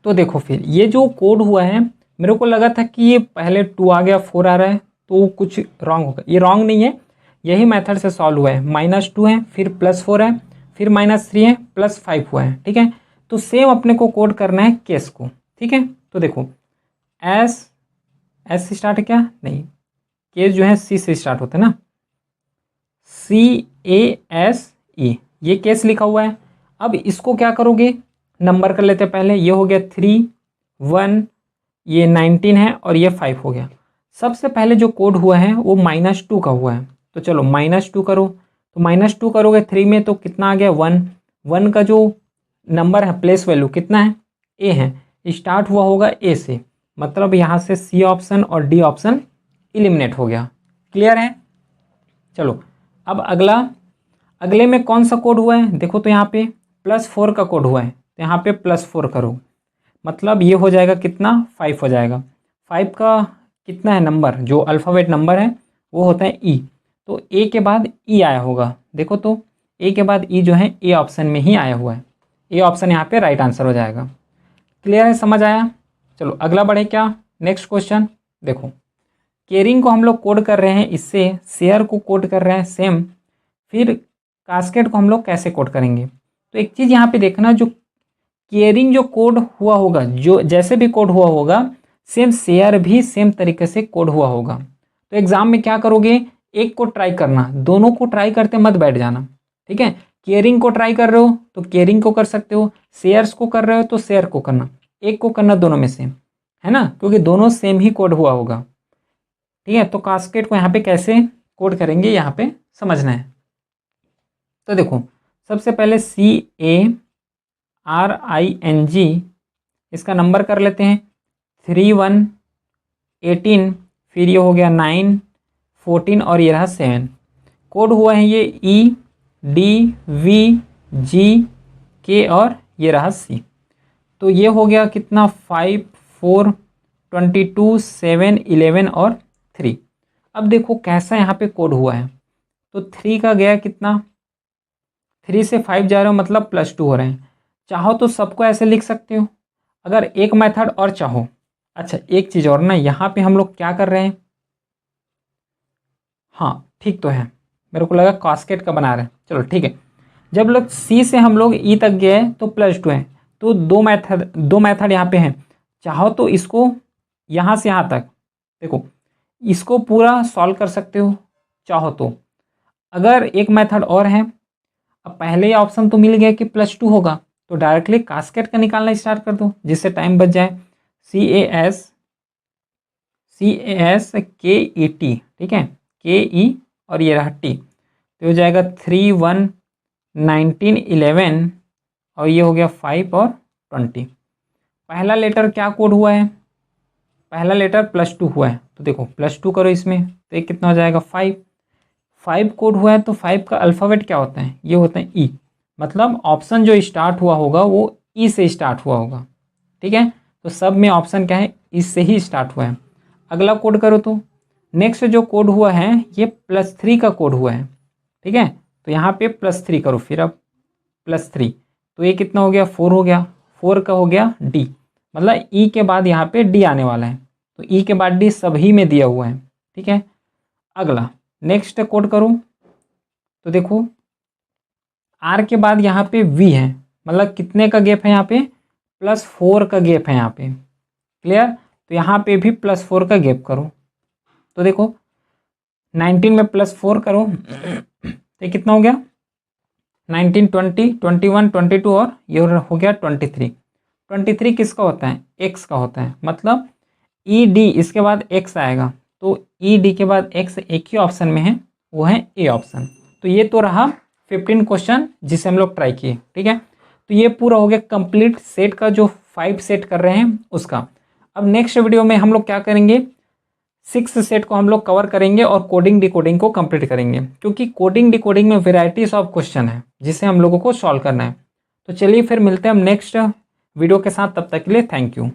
तो देखो फिर ये जो कोड हुआ है, मेरे को लगा था कि ये पहले 2 आ गया 4 आ रहा है, तो कुछ रॉन्ग होगा, ये रॉन्ग नहीं है, यही मेथड से सॉल्व हुआ है। -2 है, फिर +4 है, फिर -3 है, +5 हुआ है, ठीक है। तो सेम अपने को कोड करना है केस को, ठीक है। तो देखो एस से स्टार्ट है क्या, नहीं, केस जो है C से स्टार्ट होता है ना, CASE, ये केस लिखा हुआ है। अब इसको क्या करोगे, नंबर कर लेते हैं पहले, ये हो गया 3 1, ये 19 है और ये 5 हो गया। सबसे पहले जो कोड हुआ है वो -2 का हुआ है, तो चलो -2 करो, तो -2 करोगे 3 में तो कितना आ गया 1। 1 का जो नंबर है प्लेस वैल्यू कितना है, A है, स्टार्ट हुआ होगा A से, मतलब यहाँ से C ऑप्शन और D ऑप्शन इलिमिनेट हो गया। क्लियर है। चलो अब अगले में कौन सा कोड हुआ है, देखो तो यहाँ पे +4 का कोड हुआ है, तो यहाँ पे +4 करो, मतलब ये हो जाएगा कितना, 5 हो जाएगा। 5 का कितना है नंबर, जो अल्फ़ाबेट नंबर है वो होता है E, तो A के बाद E आया होगा, देखो तो A के बाद E जो है A ऑप्शन में ही आया हुआ है, A ऑप्शन यहाँ पे राइट आंसर हो जाएगा। क्लियर है, समझ आया। चलो अगला बढ़े क्या, नेक्स्ट क्वेश्चन देखो, केयरिंग को हम लोग कोड कर रहे हैं इससे, शेयर को कोड कर रहे हैं सेम, फिर कास्केड को हम लोग कैसे कोड करेंगे। तो एक चीज़ यहाँ पे देखना, जो केयरिंग जो कोड हुआ होगा, जो जैसे भी कोड हुआ होगा, सेम शेयर भी सेम तरीके से कोड हुआ होगा। तो एग्जाम में क्या करोगे, एक को ट्राई करना, दोनों को ट्राई करते मत बैठ जाना, ठीक है। केयरिंग को ट्राई कर रहे हो तो केयरिंग को कर सकते हो, शेयर्स को कर रहे हो तो शेयर को करना, एक को करना दोनों में से, है ना, क्योंकि दोनों सेम ही कोड हुआ होगा, ठीक है। तो कास्केड को यहाँ पे कैसे कोड करेंगे, यहाँ पे समझना है। तो देखो सबसे पहले CARING, इसका नंबर कर लेते हैं 3 1 18, फिर ये हो गया 9 14 और ये रहा 7। कोड हुआ है ये EDVGK और ये रहा C, तो ये हो गया कितना 5 4, 22, 7, 11 और 3। अब देखो कैसा यहाँ पे कोड हुआ है, तो 3 का गया कितना, 3 से 5 जा रहे हो मतलब +2 हो रहे हैं। चाहो तो सबको ऐसे लिख सकते हो, अगर एक मेथड और चाहो। अच्छा एक चीज़ और ना, यहाँ पे हम लोग क्या कर रहे हैं, हाँ ठीक तो है, मेरे को लगा कास्केट का बना रहे हैं, चलो ठीक है। जब लोग सी से हम लोग ई तक गए तो +2 है, तो दो मेथड यहाँ पे हैं। चाहो तो इसको यहाँ से यहाँ तक देखो, इसको पूरा सॉल्व कर सकते हो चाहो तो। अगर एक मेथड और है, अब पहले ही ऑप्शन तो मिल गया कि +2 होगा, तो डायरेक्टली कास्केट का निकालना स्टार्ट कर दो जिससे टाइम बच जाए। CAS KET, ठीक है, KE और ये रहा T, तो हो जाएगा 3, 1, 19, 11 और ये हो गया 5 और 20। पहला लेटर क्या कोड हुआ है, पहला लेटर +2 हुआ है, तो देखो +2 करो इसमें, तो ये कितना हो जाएगा 5 कोड हुआ है। तो 5 का अल्फ़ाबेट क्या होता है, ये होता है ई, मतलब ऑप्शन जो स्टार्ट हुआ होगा वो ई से स्टार्ट हुआ होगा, ठीक है। तो सब में ऑप्शन क्या है, इससे ही स्टार्ट हुआ है। अगला कोड करो, तो नेक्स्ट जो कोड हुआ है ये +3 का कोड हुआ है, ठीक है। तो यहाँ पे +3 करो, फिर अब +3, तो ये कितना हो गया 4 हो गया, 4 का हो गया डी, मतलब ई के बाद यहाँ पे डी आने वाला है, तो ई के बाद डी सभी में दिया हुआ है, ठीक है। अगला नेक्स्ट कोड करो, तो देखो आर के बाद यहाँ पे वी है, मतलब कितने का गैप है यहाँ पे, +4 का गैप है यहाँ पे, क्लियर। तो यहाँ पे भी +4 का गैप करो, तो देखो 19 में +4 करो तो ये कितना हो गया 19, 20, 21, 22 और ये हो गया 23। 23 किसका होता है, एक्स का होता है, मतलब ई डी इसके बाद एक्स आएगा, तो ई डी के बाद एक्स एक ही ऑप्शन में है, वो है ए ऑप्शन। तो ये तो रहा 15 क्वेश्चन जिसे हम लोग ट्राई किए, ठीक है। तो ये पूरा हो गया कंप्लीट सेट का, जो 5 सेट कर रहे हैं उसका। अब नेक्स्ट वीडियो में हम लोग क्या करेंगे, 6 सेट को हम लोग कवर करेंगे और कोडिंग डिकोडिंग को कंप्लीट करेंगे, क्योंकि कोडिंग डिकोडिंग में वेराइटीज ऑफ क्वेश्चन है जिसे हम लोगों को सॉल्व करना है। तो चलिए फिर मिलते हैं हम नेक्स्ट वीडियो के साथ, तब तक के लिए थैंक यू।